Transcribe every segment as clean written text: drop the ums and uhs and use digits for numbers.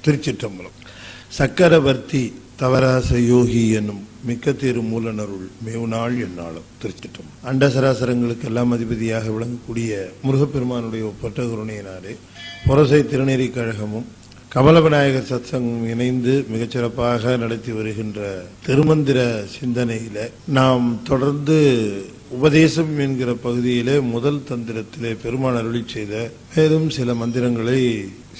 திருச்சிற்றம்பலம். சக்கரவர்த்தி தவராச யோகி என்னும் மிக்க திரு மூலனருள் மேவுநாள் என்னாலும் திருச்சிற்றம்பலம். அண்டசராசரங்களுக்கு எல்லாம் அதிபதியாக விளங்கக்கூடிய முருகப்பெருமானுடைய ஒப்பற்ற கருணையினாலே புரசை திருநெறி கழகமும் கமல விநாயகர் சத்சங்கம் இணைந்து மிகச்சிறப்பாக நடத்தி வருகின்ற திருமந்திர சிந்தனையில நாம் தொடர்ந்து உபதேசம் என்கிற பகுதியிலே முதல் தந்திரத்திலே பெருமான் அருளி செய்த மேலும் சில மந்திரங்களை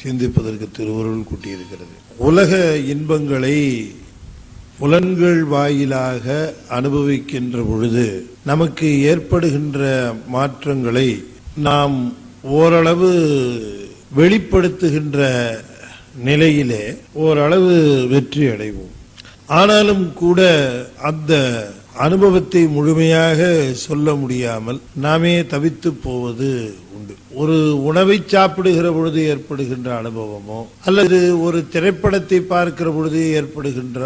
சிந்திப்பதற்கு திருவருள் கூட்டியிருக்கிறது. உலக இன்பங்களை புலன்கள் வாயிலாக அனுபவிக்கின்ற பொழுது நமக்கு ஏற்படுகின்ற மாற்றங்களை நாம் ஓரளவு வெளிப்படுத்துகின்ற நிலையிலே ஓரளவு வெற்றி அடைவோம். ஆனாலும் கூட அந்த அனுபவத்தை முழுமையாக சொல்ல முடியாமல் நாமே தவித்து போவது உண்டு. ஒரு உணவை சாப்பிடுகிற பொழுது ஏற்படுகின்ற அனுபவமோ, அல்லது ஒரு திரைப்படத்தை பார்க்கிற பொழுது ஏற்படுகின்ற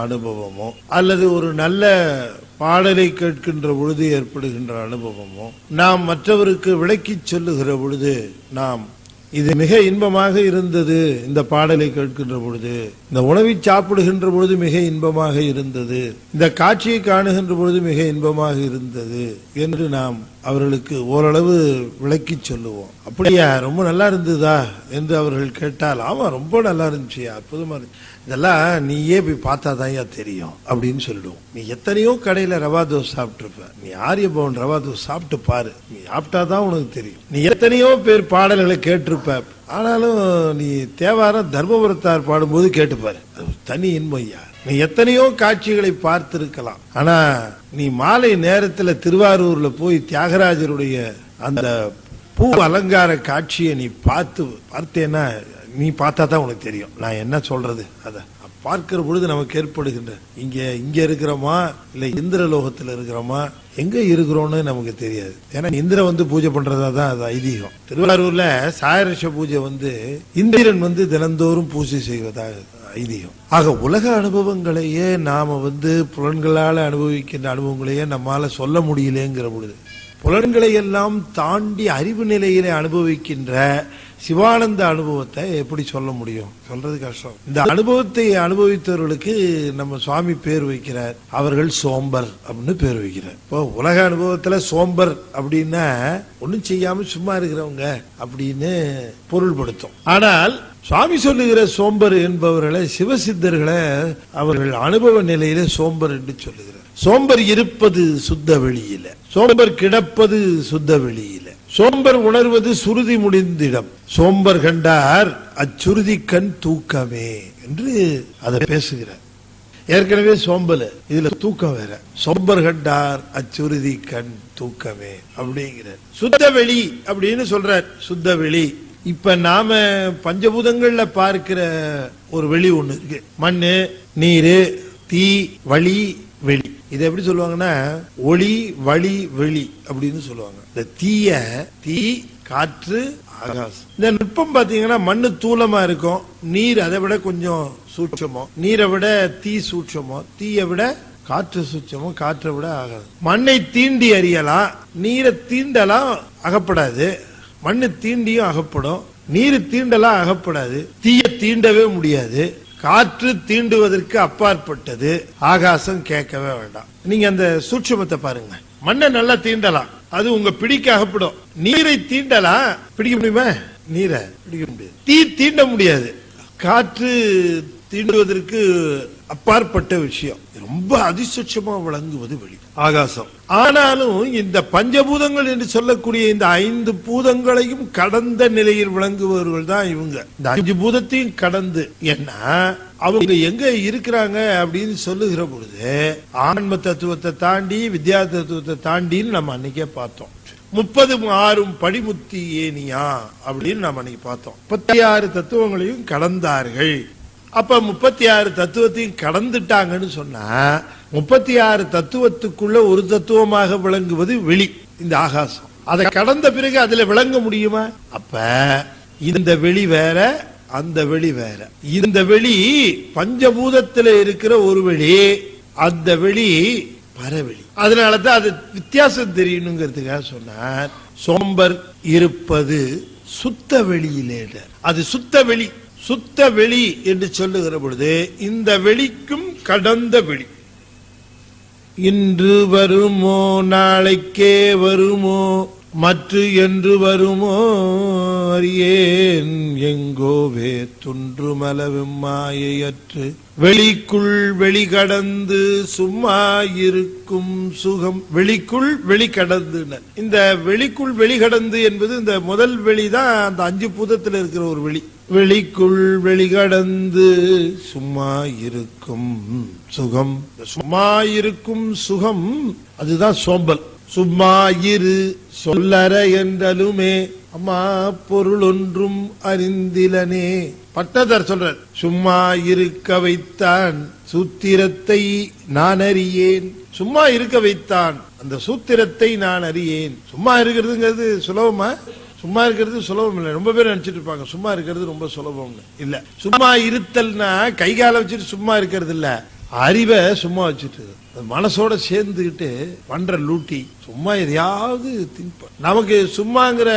அனுபவமோ, அல்லது ஒரு நல்ல பாடலை கேட்கின்ற பொழுது ஏற்படுகின்ற அனுபவமோ, நாம் மற்றவருக்கு விளக்கி சொல்லுகிற பொழுது நாம் இது மிக இன்பமாக இருந்தது, இந்த பாடலை கேட்கின்ற பொழுது, இந்த உணவை சாப்பிடுகின்ற பொழுது மிக இன்பமாக இருந்தது, இந்த காட்சியை காணுகின்ற பொழுது மிக இன்பமாக இருந்தது என்று நாம் அவர்களுக்கு ஓரளவு விளக்கி சொல்லுவோம். அப்படியா, ரொம்ப நல்லா இருந்ததா என்று அவர்கள் கேட்டால், ஆமா ரொம்ப நல்லா இருந்துச்சு, அற்புதமா இருந்துச்சு, இதெல்லாம் நீயே போய் பார்த்தாதான் தெரியும் அப்படின்னு சொல்லிடுவோம். நீ எத்தனையோ கடையில ரவா தோசை சாப்பிட்டுருப்ப, நீ ஆரியபவன் ரவா தோசை சாப்பிட்டு பாரு, நீ சாப்பிட்டாதான் உனக்கு தெரியும். நீ எத்தனையோ பேர் பாடல்களை கேட்டிருப்ப, ஆனாலும் நீ தேவாரம் தர்மபுரத்தார் பாடும்போது கேட்டுப்பாரு, அது தனி இன்பையா. நீ எத்தனையோ காட்சிகளை பார்த்திருக்கலாம், ஆனா நீ மாலை நேரத்துல திருவாரூர்ல போய் தியாகராஜருடைய அந்த பூ அலங்கார காட்சியை நீ பார்த்தேன்னா, நீ பார்த்தா தான் உனக்கு தெரியும் நான் என்ன சொல்றது. அத பார்க்கிற பொழுது நமக்கு ஏற்படுகின்ற இங்க இருக்கிறோமா இல்ல இந்திரலோகத்துல இருக்கிறோமா, எங்க இருக்கிறோம்னு நமக்கு தெரியாது. ஏன்னா இந்திர பூஜை பண்றதா தான் அது ஐதீகம். திருவாரூர்ல சாயரச பூஜை இந்திரன் தினந்தோறும் பூஜை செய்வதாக ஐதீகம். ஆக உலக அனுபவங்களையே நாம புலன்களால அனுபவிக்கின்ற அனுபவங்களையே நம்மால சொல்ல முடியலங்கிற பொழுது, புலன்களை எல்லாம் தாண்டி அறிவு நிலையிலே அனுபவிக்கின்ற சிவானந்த அனுபவத்தை எப்படி சொல்ல முடியும்? சொல்றது கஷ்டம். இந்த அனுபவத்தை அனுபவித்தவர்களுக்கு நம்ம சுவாமி பேர் வைக்கிறார், அவர்கள் சோம்பர் அப்படின்னு பேர் வைக்கிறார். இப்போ உலக அனுபவத்துல சோம்பர் அப்படின்னா ஒன்னும் செய்யாம சும்மா இருக்கிறவங்க அப்படின்னு பொருள்படுத்தும். ஆனால் சுவாமி சொல்லுகிற சோம்பர் என்பவர்களை சிவசித்தர்களை அவர்கள் அனுபவ நிலையில சோம்பர் என்று சொல்லுகிறார். சோம்பர் இருப்பது சுத்த வெளியில, சோம்பர் கிடப்பது சுத்த வெளியில, சோம்பர் உணர்வது சுருதி முடிந்திடம், சோம்பர் கண்டார் அச்சுருதி கண் தூக்கமே என்று அதை பேசுகிறார். ஏற்கனவே சோம்பல், இதுல தூக்கம் வேற. சோம்பர் கண்டார் அச்சுருதி கண் தூக்கமே அப்படிங்கிறார். சுத்த வெளி அப்படின்னு சொல்றார். சுத்த வெளி. இப்ப நாம பஞ்சபூதங்கள்ல பார்க்கிற ஒரு வெளி ஒண்ணு இருக்கு. மண்ணு, நீரு, தீ, வழி, வெளி. இது எப்படி சொல்லுவாங்கன்னா ஒளி, வழி, வெளி அப்படின்னு சொல்லுவாங்க. இந்த தீ, காற்று, ஆகாசம். இந்த நுட்பம் பாத்தீங்கன்னா மண்ணு தூளமா இருக்கும், நீர் அதை விட கொஞ்சம் சூட்சமோ, நீரை விட தீ சூட்சமோ, தீயை விட காற்று சூட்சமோ, காற்றை விட ஆகாது. மண்ணை தீண்டி அறியலாம், நீரை தீண்டலாம் அகப்படாது. மண்ணு தீண்டியும் அகப்படும், நீர் தீண்டலாம் அகப்படாது, தீய தீண்டவே முடியாது. காற்று தீண்டுவதற்கு அப்பாற்பட்டது, ஆகாசம் கேட்கவே வேண்டாம். நீங்க அந்த சூட்சுமத்தை பாருங்க. மண்ணை நல்லா தீண்டலாம், அது உங்க பிடிக்க அகப்படும். நீரை தீண்டலாம், பிடிக்க முடியுமா? நீரை பிடிக்க முடியாது. தீ தீண்ட முடியாது. காற்று தீண்டுவதற்கு அப்பாற்பட்ட விஷயம். ரொம்ப அதிசூட்சமா விளங்குவது வெளி, ஆகாசம். ஆனாலும் இந்த பஞ்சபூதங்கள் என்று சொல்லக்கூடிய இந்த 5 பூதங்களையும் கடந்த நிலையில் விளங்குபவர்கள் தான் இவங்க. இந்த 5 பூதத்தையும் கடந்து, ஏன்னா அவங்க எங்க இருக்கிறாங்க அப்படின்னு சொல்லுகிற பொழுது ஆன்ம தத்துவத்தை தாண்டி வித்யா தத்துவத்தை தாண்டின்னு நம்ம அன்னைக்கே பார்த்தோம். 30 படிமுத்தி ஏனியா அப்படின்னு நம்ம அன்னைக்கு பார்த்தோம். 36 தத்துவங்களையும் கடந்தார்கள். அப்ப 36 தத்துவத்தையும் கடந்துட்டாங்கன்னு சொன்னா 36 தத்துவத்துக்குள்ள ஒரு தத்துவமாக விளங்குவது வெளி, இந்த ஆகாசம். அதை கடந்த பிறகு அதுல விளங்க முடியுமா? அப்ப இந்த வெளி வேற, அந்த வெளி வேற. இந்த வெளி பஞ்சபூதத்துல இருக்கிற ஒரு வெளி, அந்த வெளி பரவெளி. அதனாலதான் அது வித்தியாசம் தெரியணுங்கிறதுக்காக சொன்னார். சோம்பர் இருப்பது சுத்த வெளியிலே, அது சுத்த வெளி. சுத்த வெளி என்று சொல்லுகிற பொழுது இந்த வெளிக்கும் கடந்த வெளி. இன்று வருமோ நாளைக்கே வருமோ மற்ற என்று வருமோ அறியேன் எங்கோவே துன்றுமலவும் மாயையற்று வெளிக்குள் வெளி கடந்து சும்மா இருக்கும் சுகம். வெளிக்குள் வெளி கடந்து, இந்த வெளிக்குள் வெளி கடந்து என்பது இந்த முதல் வெளிதான் அந்த 5 பூதத்தில் இருக்கிற ஒரு வெளி. வெளிக்குள் வெளி கடந்து சும்மா இருக்கும் சுகம். சும்மா இருக்கும் சுகம் அதுதான் சோம்பல். சும்மா இரு சொல்லற என்றலுமே அம்மா பொருள் ஒன்றும் அறிந்திலனே. பட்டதர் சொல்றார், சும்மா இருக்க வைத்தான் சூத்திரத்தை நான் அறியேன். சும்மா இருக்க வைத்தான் அந்த சூத்திரத்தை நான் அறியேன். சும்மா இருக்கிறதுங்கிறது சுலபமா? சும்மா இருக்கிறது சுலபம் இல்லை. ரொம்ப பேர் நினைச்சிட்டு இருப்பாங்க சும்மா இருக்கிறது ரொம்ப சுலபம் இல்ல. சும்மா இருத்தல்னா கை கால வச்சுட்டு சும்மா இருக்கிறது இல்ல, அறிவை சும்மா வச்சுட்டு மனசோட சேர்ந்துகிட்டு பண்ற லூட்டி. சும்மா எதையாவது திங்க். நமக்கு சும்மாங்கிற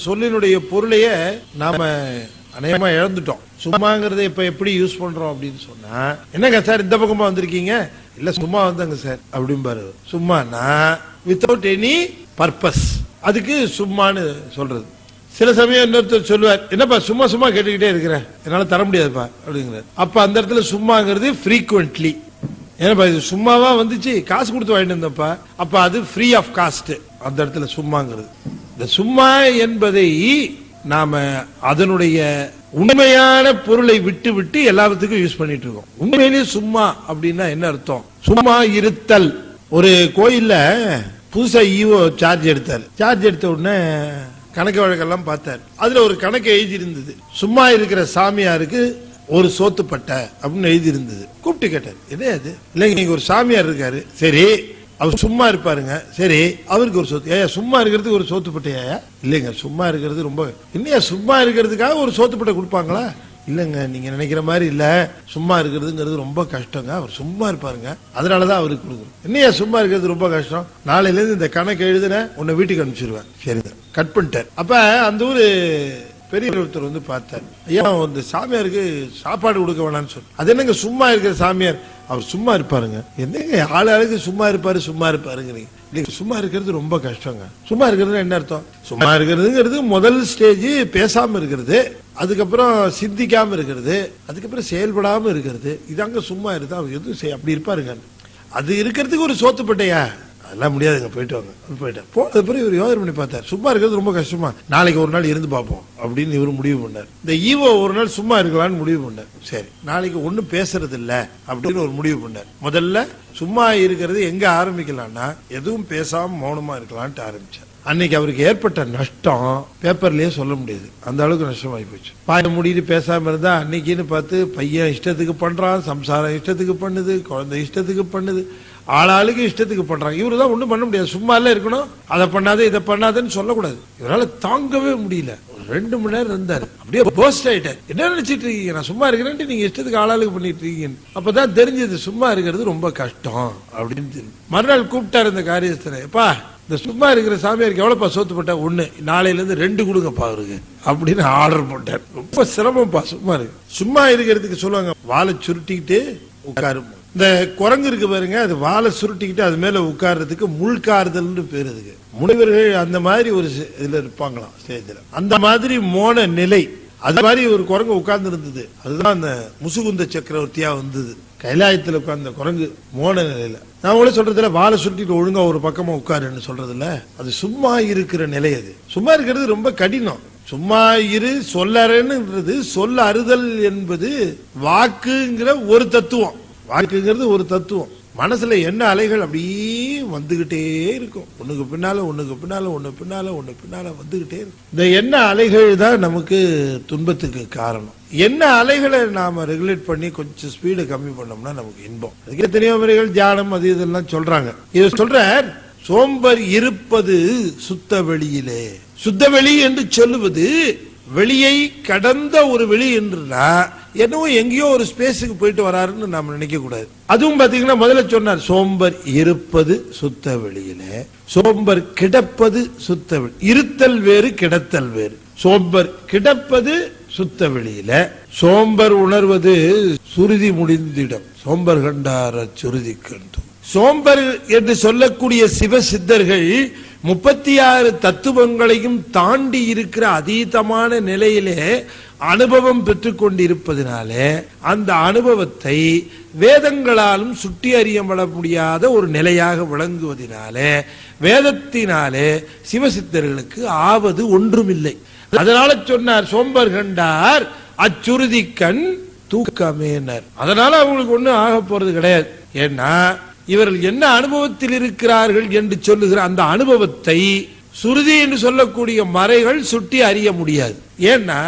சொல்லினுடைய பொருளையே நாம அநேகமா இழந்துட்டோம். சும்மாங்கிறத இப்ப எப்படி யூஸ் பண்றோம் அப்படின்னு சொன்னா, என்னங்க சார் இந்த பக்கமா வந்திருக்கீங்க? இல்ல சும்மா வந்தாங்க சார் அப்படிம்பாரு. சும்மானா வித்தவுட் எனி பர்பஸ், அதுக்கு சும்மான்னு சொல்றது. சில சமயம் இன்னொருத்தர் சொல்லுவார், என்னப்பா சும்மா சும்மா கேட்டுக்கிட்டே இருக்கிறேன், என்னால தர முடியாதுப்பா அப்படிங்கிறார். அப்ப அந்த இடத்துல சும்மாங்கிறது ஃப்ரீக்வென்ட்லி. ஏன்னா இது சும்மாவா வந்துச்சு, காசு கொடுத்து வாங்கிட்டு இருந்தப்பா, அப்ப அது ஃப்ரீ ஆஃப் காஸ்ட். அந்த இடத்துல சும்மாங்கிறது. இந்த சும்மா என்பதை நாம அதனுடைய உண்மையான பொருளை விட்டு விட்டு எல்லாத்துக்கும் யூஸ் பண்ணிட்டு இருக்கோம். உண்மையிலேயே சும்மா அப்படின்னா என்ன அர்த்தம்? சும்மா இருத்தல். ஒரு கோயில்ல புதுசா ஈவோ சார்ஜ் எடுத்தார். சார்ஜ் எடுத்த உடனே கணக்கு வழக்கெல்லாம் பார்த்தார். அதுல ஒரு கணக்கு எழுதி இருந்தது, சும்மா இருக்கிற சாமியாருக்கு ஒரு சோத்துப்பட்டை அப்படின்னு எழுதி இருந்தது. கூப்பிட்டு கேட்டார், என்ன அது? இல்லைங்க இங்க ஒரு சாமியார் இருக்காரு, சரி அவர் சும்மா இருப்பாருங்க, சரி அவருக்கு ஒரு சோத்து. ஏயா சும்மா இருக்கிறதுக்கு ஒரு சோத்துப்பட்டையா? இல்லைங்க சும்மா இருக்கிறது ரொம்ப. இன்னையா சும்மா இருக்கிறதுக்காக ஒரு சோத்துப்பட்டை கொடுப்பாங்களா? இல்லங்க நீங்க நினைக்கிற மாதிரி இல்ல, சும்மா இருக்கிறதுங்கிறது ரொம்ப கஷ்டங்க, அவர் சும்மா இருப்பாருங்க, அதனாலதான் அவருக்கு கொடுக்குறோம். என்னையா சும்மா இருக்கிறது ரொம்ப கஷ்டம், நாளையில இருந்து இந்த கணக்கு எழுதுன உன்னை வீட்டுக்கு அனுப்பிச்சிருவேன். சரிங்க கட் பண்ணிட்டார். அப்ப அந்த ஒரு பெரிய ஒருத்தர் வந்து பார்த்தார், ஐயா இந்த சாமியாருக்கு சாப்பாடு கொடுக்க வேணாம்னு சொல்லி. அது என்னங்க சும்மா இருக்கிற சாமியார், அவர் சும்மா இருப்பாருங்க. என்னங்க ஆளுக்கு சும்மா இருப்பாரு சும்மா இருப்பாருங்கிறீங்க. இல்லைங்க சும்மா இருக்கிறது ரொம்ப கஷ்டங்க. சும்மா இருக்கிறது என்ன அர்த்தம்? சும்மா இருக்கிறதுங்கிறது முதல் ஸ்டேஜ் பேசாம இருக்கிறது, அதுக்கப்புறம் சிந்திக்காம இருக்கிறது, அதுக்கப்புறம் செயல்படாம இருக்கிறது. இதாங்க சும்மா இருந்தா அவர் எதுவும் அப்படி இருப்பாருங்க. அது இருக்கிறதுக்கு ஒரு சோத்துப்பட்டையா? அதெல்லாம் முடியாதுங்க, போயிட்டு வாங்க. போயிட்டார். போனது பிறகு இவர் யோசனை பண்ணி பார்த்தார், சும்மா இருக்கிறது ரொம்ப கஷ்டமா, நாளைக்கு ஒரு நாள் இருந்து பார்ப்போம் அப்படின்னு இவர் முடிவு பண்ணார். இந்த ஈவோ ஒரு நாள் சும்மா இருக்கலாம்னு முடிவு பண்ணார். சரி நாளைக்கு ஒன்னும் பேசுறது இல்ல அப்படின்னு ஒரு முடிவு பண்ணார். முதல்ல சும்மா இருக்கிறது எங்க ஆரம்பிக்கலாம்னா, எதுவும் பேசாம மௌனமா இருக்கலாம்னு ஆரம்பிச்சார். அன்னைக்கு அவருக்கு ஏற்பட்ட நஷ்டம் பேப்பர்லயே சொல்ல முடியாது, அந்த அளவுக்கு நஷ்டமாயி போச்சு. பாய முடிட்டு பேசாம இருந்தா அன்னைக்குன்னு பார்த்து பையன் இஷ்டத்துக்கு பண்றான், சம்சாரம் இஷ்டத்துக்கு பண்ணுது, குழந்தை இஷ்டத்துக்கு பண்ணுது, ஆளாளுக்கு இஷ்டத்துக்கு பண்றாங்க. இவரு தான் ஒண்ணும் பண்ண முடியாது, சும்மா எல்லாம் இருக்கணும், அதை பண்ணாத இதை பண்ணாதன்னு சொல்லக்கூடாது. இவரால் தாங்கவே முடியல. 2 மணி நேரம் இருந்தாரு, அப்படியே போஸ்ட் ஆயிட்டார். என்ன நினைச்சிட்டு இருக்கீங்க, நான் சும்மா இருக்கிறேன், நீங்க இஷ்டத்துக்கு ஆளாளுக்கு பண்ணிட்டு இருக்கீங்க. அப்பதான் தெரிஞ்சது சும்மா இருக்கிறது ரொம்ப கஷ்டம் அப்படின்னு தெரியும். மறுநாள் கூப்பிட்டாரு இந்த காரியஸ்தனை, எப்பா இந்த சும்மா இருக்கிற சாமியாருக்கு எவ்வளவுப்பா சோத்து போட்டா? 1, நாளையில இருந்து 2 கொடுங்கப்பா அவருக்கு அப்படின்னு ஆர்டர் போட்டார். ரொம்ப சிரமம்ப்பா சும்மா இருக்கு. சும்மா இருக்கிறதுக்கு சொல்லுவாங்க வாழை சுருட்டிக்கிட்டு உட்காரும். இந்த குரங்கு இருக்கு பாருங்க, அது வாழை சுருட்டிக்கிட்டு அது மேல உட்கார்றதுக்கு முள்காறுதல் பேரு. அதுக்கு முனிவர்கள் அந்த மாதிரி ஒரு இதுல இருப்பாங்களாம் ஸ்டேஜ்ல. அந்த மாதிரி மோன நிலை, அது மாதிரி ஒரு குரங்கு உட்கார்ந்து இருந்தது. அதுதான் அந்த முசுகுந்த சக்கரவர்த்தியா வந்தது. கைலாயத்தில் உட்கார்ந்த குரங்கு மோன நிலையில. நான் உங்களே சொல்றதுல வாழை சுருட்டிட்டு ஒழுங்கா ஒரு பக்கமா உட்காருன்னு சொல்றதுல, அது சும்மா இருக்கிற நிலை. அது சும்மா இருக்கிறது ரொம்ப கடினம். சும்மா இரு சொல்லறன்னுன்றது, சொல்ல அறுதல் என்பது வாக்குங்கிற ஒரு தத்துவம். வாக்குங்கிறது ஒரு தத்துவம். மனசுல என்ன அலைகள் அப்படியே வந்துகிட்டே இருக்கும், ஒண்ணுக்கு பின்னால ஒண்ணுக்கு பின்னால ஒண்ணு பின்னால ஒண்ணு பின்னால வந்துகிட்டே இருக்கும். இந்த என்ன அலைகள் தான் நமக்கு துன்பத்துக்கு காரணம். என்ன அலைகளை நாம ரெகுலேட் பண்ணி கொஞ்சம் ஸ்பீடு கம்மி பண்ணோம்னா நமக்கு இன்பம். அதுக்கு எத்தனையோ முறைகள் தியானம் அது இதெல்லாம் சொல்றாங்க. இது சொல்ற சோம்பர் இருப்பது சுத்த வெளியிலே. சுத்த வெளி என்று சொல்லுவது வெளியை கடந்த ஒரு வெளி என்றா என்னவோ எங்கேயோ ஒரு ஸ்பேஸுக்கு போயிட்டு வராருன்னு நாம நினைக்க கூடாது. அதுவும் பாத்தீங்கன்னா முதல்ல சொன்னார், சோம்பர் இருப்பது சுத்த வெளியில, சோம்பர் கிடப்பது சுத்த வெளி. இருத்தல் வேறு, கிடத்தல் வேறு. சோம்பர் கிடப்பது சுத்த வெளியில. சோம்பர் உணர்வது சுருதி முடிந்திடம், சோம்பர் கண்டார சுருதி கண்டு. சோம்பர் என்று சொல்லக்கூடிய சிவசித்தர்கள் 36 தத்துவங்களையும் தாண்டி இருக்கிற அதீதமான நிலையிலே அனுபவம் பெற்றுக் கொண்டிருப்பதனாலே அந்த அனுபவத்தை வேதங்களாலும் சுட்டி அறியப்பட முடியாத ஒரு நிலையாக விளங்குவதனாலே வேதத்தினாலே சிவசித்தர்களுக்கு ஆவது ஒன்றுமில்லை. அதனால சொன்னார் சோம்பர் கண்டார் அச்சுறுதி கண் தூக்கமேனர். அதனால அவங்களுக்கு ஒண்ணும் ஆக போறது கிடையாது. ஏன்னா இவர்கள் என்ன அனுபவத்தில் இருக்கிறார்கள் என்று சொல்லுகிற அந்த அனுபவத்தை சுருதி என்று சொல்லக்கூடிய மறைகள் சுட்டி அறிய முடியாது. ஏன்னா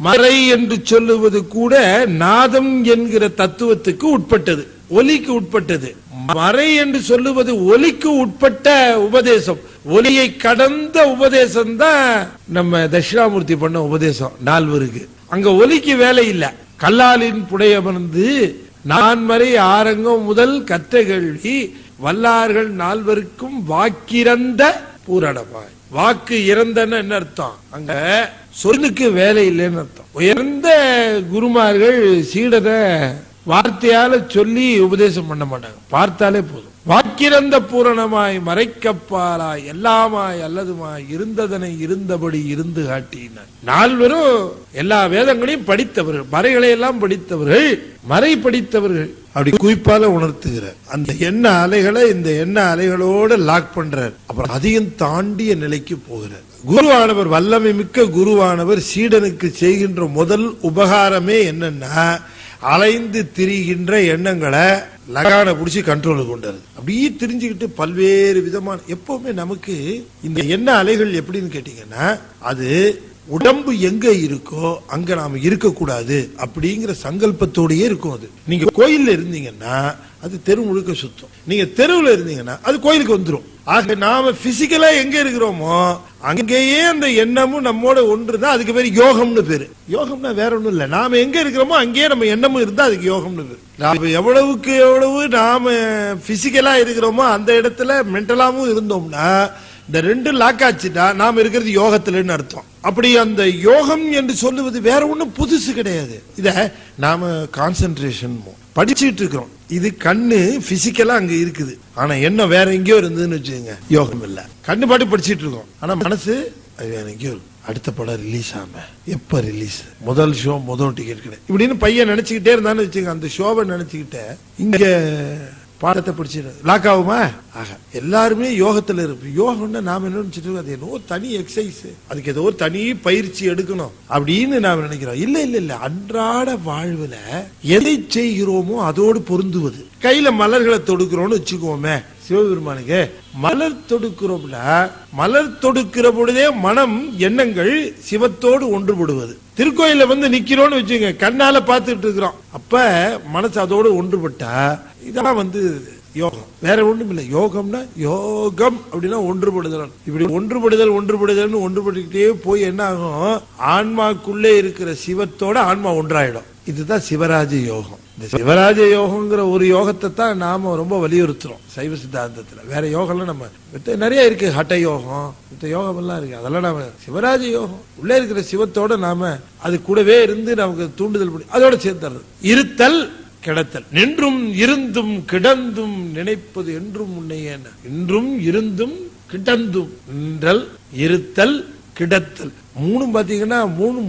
மறை என்று சொல்லுவது கூட நாதம் என்கிற தத்துவத்துக்கு உட்பட்டது, ஒலிக்கு உட்பட்டது. மறை என்று சொல்லுவது ஒலிக்கு உட்பட்ட உபதேசம், ஒலியை கடந்த உபதேசம் தான் நம்ம தட்சிணாமூர்த்தி பண்ண உபதேசம் நால்வருக்கு. அங்க ஒலிக்கு வேலை இல்ல. கல்லாலின் புடையமர்ந்து நான்மறை ஆரங்கம் முதல் கற்ற கேள்வி வல்லார்கள் நால்வருக்கும் வாக்கிறந்த பூரணமாய். வாக்கு இறந்தன்னு என்ன அர்த்தம்? அங்க சொல்லுக்கு வேலை இல்லைன்னு அர்த்தம். உயர்ந்த குருமார்கள் சீடனை வார்த்தையால சொல்லி உபதேசம் பண்ண மாட்டாங்க, பார்த்தாலே போதும். வாக்கிறந்த பூரணமாய் மறைக்கப்பாலாய் எல்லாமாய் அல்லதுமாய் இருந்ததனை இருந்தபடி இருந்து காட்டினார். நால்வரும் எல்லா வேதங்களையும் படித்தவர்கள், மறைகளை எல்லாம் படித்தவர்கள், மறை படித்தவர்கள். அப்படி குறிப்பால உணர்த்துகிறார். அந்த எண்ண அலைகளை இந்த எண்ண அலைகளோட லாக் பண்றார். அப்புறம் அதையும் தாண்டிய நிலைக்கு போகிறார். குருவானவர், வல்லமை மிக்க குருவானவர் சீடனுக்கு செய்கின்ற முதல் உபகாரமே என்னன்னா அலைந்து திரிகின்ற எண்ணங்களை லகான புடிச்சு கண்ட்ரோலுக்கு கொண்டாரு. அப்படியே தெரிஞ்சுக்கிட்டு பல்வேறு விதமான, எப்பவுமே நமக்கு இந்த எண்ண அலைகள் எப்படின்னு கேட்டீங்கன்னா அது உடம்பு எங்க இருக்கோ அங்க நாம இருக்கக்கூடாது அப்படிங்கிற சங்கல்பத்தோடயே இருக்கும். அது நீங்க கோயில்ல இருந்தீங்கன்னா அது தெரு முழுக்க சுத்தம், நீங்க தெருவில் இருந்தீங்கன்னா அது கோயிலுக்கு வந்துடும். ஆக நாம பிசிக்கலா எங்க இருக்கிறோமோ அங்கேயே அந்த எண்ணமும் நம்மோட ஒன்றுதான். அதுக்கு பேரு யோகம்னு பேரு. யோகம்னா வேற ஒண்ணும் இல்ல, நாம எங்க இருக்கிறோமோ அங்கேயே நம்ம எண்ணமும் இருந்தா அதுக்கு யோகம்னு பேரு. நாம எவ்வளவுக்கு எவ்வளவு நாம பிசிக்கலா இருக்கிறோமோ அந்த இடத்துல மென்டலாவும் இருந்தோம்னா இந்த ரெண்டு லாக் ஆச்சுட்டா நாம இருக்கிறது யோகத்துலன்னு அர்த்தம். அப்படி அந்த யோகம் என்று சொல்லுவது வேற ஒண்ணும் புதுசு கிடையாது. இத நாம கான்சென்ட்ரேஷன் படிச்சுட்டு இருக்கிறோம். இது கண்ணு பிசிக்கலா அங்க இருக்குது, ஆனா என்ன வேற எங்கேயோ இருந்ததுன்னு வச்சுக்கோங்க, யோகம் இல்ல. கண்ணு பாட்டு படிச்சுட்டு இருக்கோம், ஆனா மனசு அது வேற எங்கேயோ. அடுத்த படம் ரிலீஸ் ஆம எப்ப ரிலீஸ், முதல் ஷோ முதல் டிக்கெட் கிடையாது இப்படின்னு பையன் நினைச்சுக்கிட்டே இருந்தான்னு வச்சுங்க. அந்த ஷோவை நினைச்சுக்கிட்ட இங்க பாடத்தை படிச்சு லாக் ஆகுமா? ஆக எல்லாருமே யோகத்துல இருக்கு. யோகம்னா நாம என்ன நினைச்சிட்டு அது ஏதோ தனி எக்ஸசைஸ், அதுக்கு ஏதோ தனி பயிற்சி எடுக்கணும் அப்படின்னு நாம நினைக்கிறோம். இல்ல இல்ல இல்ல, அன்றாட வாழ்வுல எதை செய்கிறோமோ அதோடு பொருந்துவது. கையில மலர்களை தொடுக்கிறோம்னு வச்சுக்கோமே, சிவபெருமானுக்கு மலர் தொடுக்கிறோம்னா மலர் தொடுக்கிற பொழுதே மனம் எண்ணங்கள் சிவத்தோடு ஒன்றுபடுவது. திருக்கோயில வந்து நிக்கிறோம்னு வச்சுங்க, கண்ணால பார்த்துட்டு இருக்கிறோம், அப்ப மனசு அதோடு ஒன்றுபட்டா இதான் வந்து யோகம். வேற ஒண்ணும் இல்ல. யோகம்னா யோகம் அப்படின்னா ஒன்றுபடுதல். இப்படி ஒன்றுபடுதல் ஒன்றுபடுதல் ஒன்றுபட்டுக்கிட்டே போய் என்ன ஆகும், ஆன்மாக்குள்ளே இருக்கிற சிவத்தோட ஆன்மா ஒன்றாயிடும். இதுதான் சிவராஜ யோகம். இந்த சிவராஜ யோகங்கிற ஒரு யோகத்தை தான் நாம ரொம்ப வலியுறுத்துறோம் சைவ சித்தாந்தத்துல. வேற யோகம்லாம் நம்ம நிறைய இருக்கு, ஹட்ட யோகம், இந்த யோகம் எல்லாம் இருக்கு. அதெல்லாம் நாம சிவராஜ யோகம் உள்ளே இருக்கிற சிவத்தோட நாம அது கூடவே இருந்து நமக்கு தூண்டுதல் பண்ணி அதோட சேர்த்துறது. இருத்தல் கிடத்தல், நின்றும் இருந்தும் கிடந்தும் நினைப்பது என்றும் உன்னையே. இன்றும் இருந்தும் கிடந்தும், நின்றல் இருத்தல் கிடத்தல், மூணும் பாத்தீங்கன்னா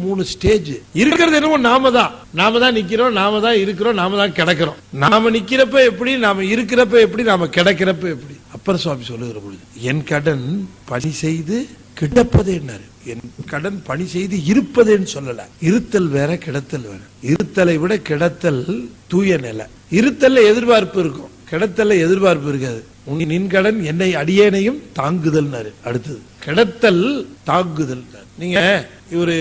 மூணு ஸ்டேஜ். இருக்கிறது என்னமோ நாம தான் நிக்கிறோம், நாம தான் இருக்கிறோம், நாம தான் கிடக்கிறோம். நாம நிக்கிறப்ப எப்படி, நாம இருக்கிறப்ப எப்படி, நாம கிடக்கிறப்ப எப்படி. அப்பர் சுவாமி சொல்லுகிற பொழுது என் கடன் பணி செய்து கிடப்பதே என்னாரு, என் கடன் பணி செய்து இருப்பதேன்னு சொல்லல. இருத்தல் வேற கிடத்தல் வேற. இருத்தலை விட கிடத்தல் தூய நிலை. இருத்தல்ல எதிர்பார்ப்பு இருக்கும், கிடத்தல்ல எதிர்பார்ப்பு இருக்காது. நின் கடன் என்னை அடியேனையும் தாங்குதல். அடுத்தது கிடத்தல் தாங்குதல். நீங்க ஒரு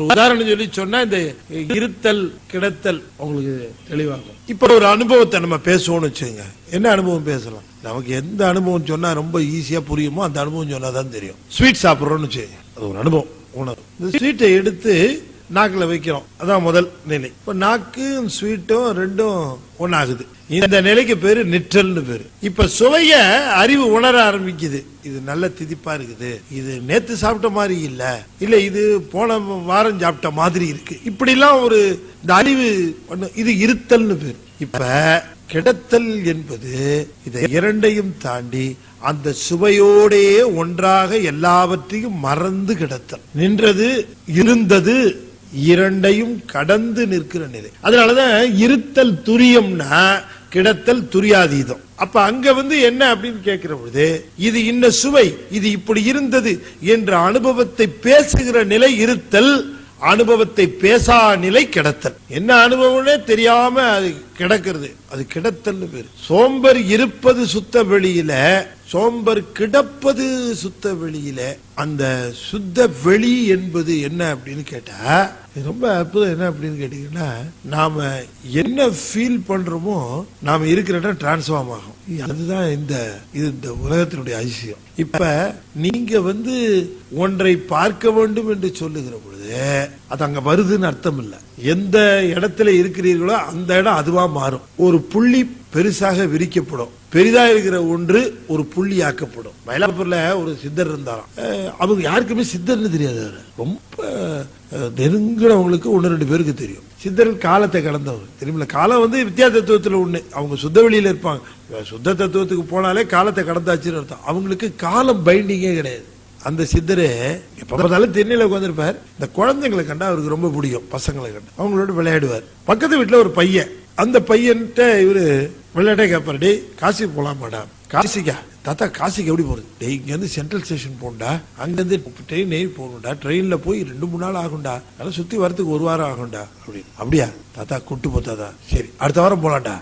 உதாரணம் சொல்லி சொன்னா இந்த இருத்தல் கிடத்தல் உங்களுக்கு தெளிவாகும். இப்ப ஒரு அனுபவத்தை நம்ம பேசுவோம்னு வச்சுங்க. என்ன அனுபவம் பேசலாம்? நமக்கு எந்த அனுபவம் சொன்னா ரொம்ப ஈஸியா புரியுமோ அந்த அனுபவம் சொன்னாதான் தெரியும். ஸ்வீட் சாப்பிடுறோம்னு வச்சுங்க, அது ஒரு அனுபவம், உணவு. இந்த ஸ்வீட்டை எடுத்து நாக்குல வைக்கிறோம். அதான் முதல் நிலை. இப்ப நாக்கும் ஸ்வீட்டும் ரெண்டும் ஒன்னாகுது. இந்த நிலைக்கு பேரு நிற்றல்னு பேரு. இப்ப சுவைய அறிவு உணர ஆரம்பிக்குது. இது நல்ல திதிப்பா இருக்குது, இது நேத்து சாப்பிட்ட மாதிரி இல்ல இது போன வாரம் சாப்பிட்ட மாதிரி இருக்கு, இப்படி எல்லாம் ஒரு இந்த அறிவு இது இருத்தல்னு பேரு. இப்ப கிடத்தல் என்பது இதை இரண்டையும் தாண்டி அந்த சுவையோடே ஒன்றாக எல்லாவற்றையும் மறந்து கிடத்தல். நின்றது இருந்தது இரண்டையும் கடந்து நிற்கிற நிலை. அதனாலதான் இருத்தல் துரியம்னா கிடத்தல் துரியாதீதம். அப்ப அங்க என்ன அப்படின்னு கேட்கிற பொழுது இது இன்ன சுவை, இது இப்படி இருந்தது என்ற அனுபவத்தை பேசுகிற நிலை இருத்தல், அனுபவத்தை பேசா நிலை கிடத்தல். என்ன அனுபவம்னே தெரியாம அது கிடக்கிறது, அது கிடத்தல் பேரு. சோம்பர் இருப்பது சுத்த வெளியில, சோம்பர் கிடப்பது சுத்த வெளியில. அந்த சுத்த வெளி என்பது என்ன அப்படின்னு கேட்டா ரொம்ப அற்புதம். என்ன அப்படின்னு கேட்டீங்கன்னா, நாம என்ன ஃபீல் பண்றோமோ நாம இருக்கிற இடம் டிரான்ஸ்ஃபார்ம் ஆகும். அதுதான் இந்த உலகத்தினுடைய அதிசயம். இப்ப நீங்க ஒன்றை பார்க்க வேண்டும் என்று சொல்லுகிற பொழுது அது அங்க வருதுன்னு அர்த்தம் இல்ல. எந்த இடத்துல இருக்கிறீர்களோ அந்த இடம் அதுவா மாறும். ஒரு புள்ளி பெருசாக விரிக்கப்படும், பெரிதா இருக்கிற ஒன்று ஒரு புள்ளி ஆக்கப்படும். மயிலாப்பூர்ல ஒரு சித்தர் இருந்தாராம். அவங்க யாருக்குமே சித்தர்னு தெரியாது. ரொம்ப நெருங்கினவங்களுக்கு ஒன்னு ரெண்டு பேருக்கு தெரியும். சித்தர்கள் காலத்தை கடந்தவர் தெரியுமில்ல. காலம் வித்தியா தத்துவத்துல ஒண்ணு. அவங்க சுத்த வெளியில இருப்பாங்க. சுத்த தத்துவத்துக்கு போனாலே காலத்தை கடந்தாச்சுன்னு அர்த்தம். அவங்களுக்கு காலம் பைண்டிங்கே கிடையாது. அந்த சித்தரு எப்ப பார்த்தாலும் தென்னையில உட்காந்துருப்பார். இந்த குழந்தைங்களை கண்டா அவருக்கு ரொம்ப பிடிக்கும். பசங்களை கண்டா அவங்களோட விளையாடுவார். பக்கத்து வீட்டுல ஒரு பையன், அந்த பையன்கிட்ட இவரு விளையாட்டே கேட்பாரு, டேய் காசி போலாமாடா? காசிக்கா? தாத்தா காசிக்கு எப்படி போறது? டேய் இங்க இருந்து சென்ட்ரல் ஸ்டேஷன் போகண்டா, அங்க இருந்து ட்ரெயின் ஏறி போகணும்டா, ட்ரெயின்ல போய் 2-3 நாள் ஆகும்டா, அதெல்லாம் சுத்தி வரதுக்கு 1 வாரம் ஆகும்டா. அப்படியா தாத்தா? கூட்டு போத்தாதா? சரி அடுத்த வாரம் போலாம்டா.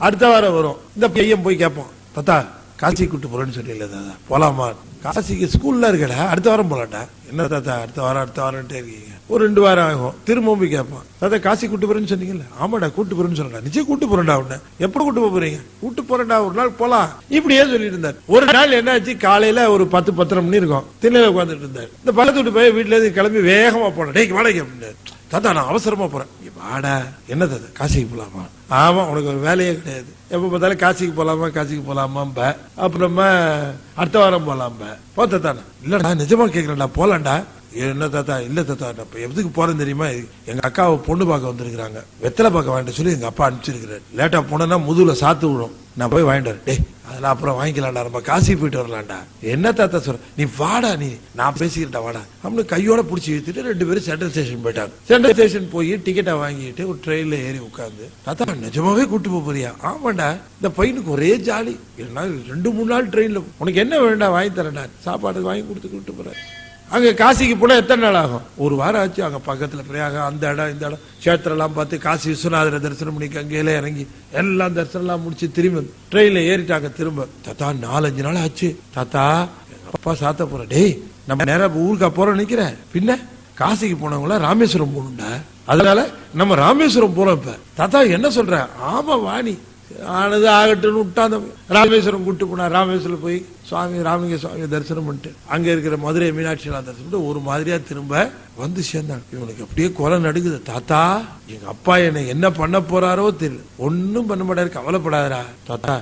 அடுத்த வாரம் வரும். இந்த பையன் போய் கேட்போம், தாத்தா காசி கூட்டு போறேன்னு சொல்லல தாத்தா, போலாமா? காசிக்கு ஸ்கூல்ல இருக்கடா, அடுத்த வாரம் போலாம்டா. என்ன தாத்தா அடுத்த வாரம்ட்டே இருக்கீங்க? ஒரு 2 வாரம் ஆகும். திரும்பவும் போய் கேட்பான், தாத்தா காசி கூட்டு போறேன்னு சொன்னீங்கல்ல? ஆமாடா கூட்டு போறேன்னு சொன்னா. நிச்சயம் கூட்டு போறேன்டா. உன்ன எப்படி கூட்டு போறீங்க? கூட்டு போறேன்டா, ஒரு நாள் போலாம். இப்படியே சொல்லிட்டு இருந்தார். ஒரு நாள் என்னாச்சு, காலையில ஒரு 10-10:30 மணி இருக்கும். திண்ணையில உட்காந்துட்டு இருந்தார். இந்த பழத்தை விட்டு போய் வீட்டுல இருந்து கிளம்பி வேகமா போனேன். டேய் வாடகை அப்படின்னாரு. தாத்தா நான் அவசரமா போறேன். வாடா. என்ன தாத்தா காசிக்கு போலாமா? ஆமா உனக்கு ஒரு வேலையே கிடையாது, எப்ப பார்த்தாலும் காசிக்கு போலாமா அப்புறமா அடுத்த வாரம் போலாம்பா. தானே இல்லடா நிஜமா கேக்குறேன்டா, போலாம்டா. என்ன தாத்தா? இல்ல தாத்தா நான் எதுக்கு போறேன்னு தெரியுமா? எங்க அக்காவை பொண்ணு பார்க்க வந்திருக்காங்க, வெத்தலை பார்க்க வாங்கிட்டு சொல்லி எங்க அப்பா அனுப்பிச்சிருக்கிறாரு. லேட்டா போனா முதுகுல சாத்து விடும், நான் போய் வாங்கிட்டு. டே அதெல்லாம் அப்புறம் வாங்கிக்கலாம்டா, நம்ம காசி போயிட்டு வரலாம்டா. என்ன தாத்தா சொல்ற? நீ வாடா, நீ நான் பேசிக்கிட்டா வாடா. அப்படின்னு கையோட பிடிச்சி இழுத்துட்டு 2 பேரும் சென்ட்ரல் ஸ்டேஷன் போயிட்டாங்க. சென்ட்ரல் ஸ்டேஷன் போய் டிக்கெட்டை வாங்கிட்டு ஒரு ட்ரெயின்ல ஏறி உட்காந்து, தாத்தா நிஜமாவே கூட்டு போறியா? ஆமாண்டா. இந்த பையனுக்கு ஒரே ஜாலி. 2-3 நாள் ட்ரெயின்ல உனக்கு என்ன வேண்டாம் வாங்கி தரேன்டா. சாப்பாடு வாங்கி கொடுத்து கூட்டு போறேன். அங்க காசிக்கு போனா எத்தனை நாள் ஆகும்? 1 வாரம் ஆச்சு. அங்க பக்கத்துல பிரயாக அந்த இடம் இந்த இடம் கஷேத்திரம் எல்லாம் பார்த்து காசி விஸ்வநாதரை தரிசனம் பண்ணிக்க அங்கேயில இறங்கி எல்லாம் தரிசனம் எல்லாம் முடிச்சு திரும்ப ட்ரெயின்ல ஏறிட்டாங்க. திரும்ப தாத்தா 4-5 நாள் ஆச்சு தாத்தா, அப்பா சாத்த போற. டேய் நம்ம நேரம் ஊருக்கா போறோம் நினைக்கிறேன். பின்ன காசிக்கு போனவங்கள ராமேஸ்வரம் போகணும்டா, அதனால நம்ம ராமேஸ்வரம் போறோம். இப்ப தாத்தா என்ன சொல்ற? ஆமா வாணி ஆனது ஆகட்டும்னு விட்டா. ராமேஸ்வரம் கூட்டு போனா ராமேஸ்வரம் போய் ராமலிங்க சுவாமி தரிசனம் பண்ணிட்டு அங்க இருக்கிற மதுரை மீனாட்சி தரிசனம் ஒரு மாதிரியா திரும்ப வந்து சேர்ந்தாங்க. இவனுக்கு அப்படியே குறை நடுக்குது. தாத்தா எங்க அப்பா என்ன பண்ண போறாரோ தெரியல, ஒன்னும் பண்ண மாட்டாரு, கவலைப்படாதரா தாத்தா.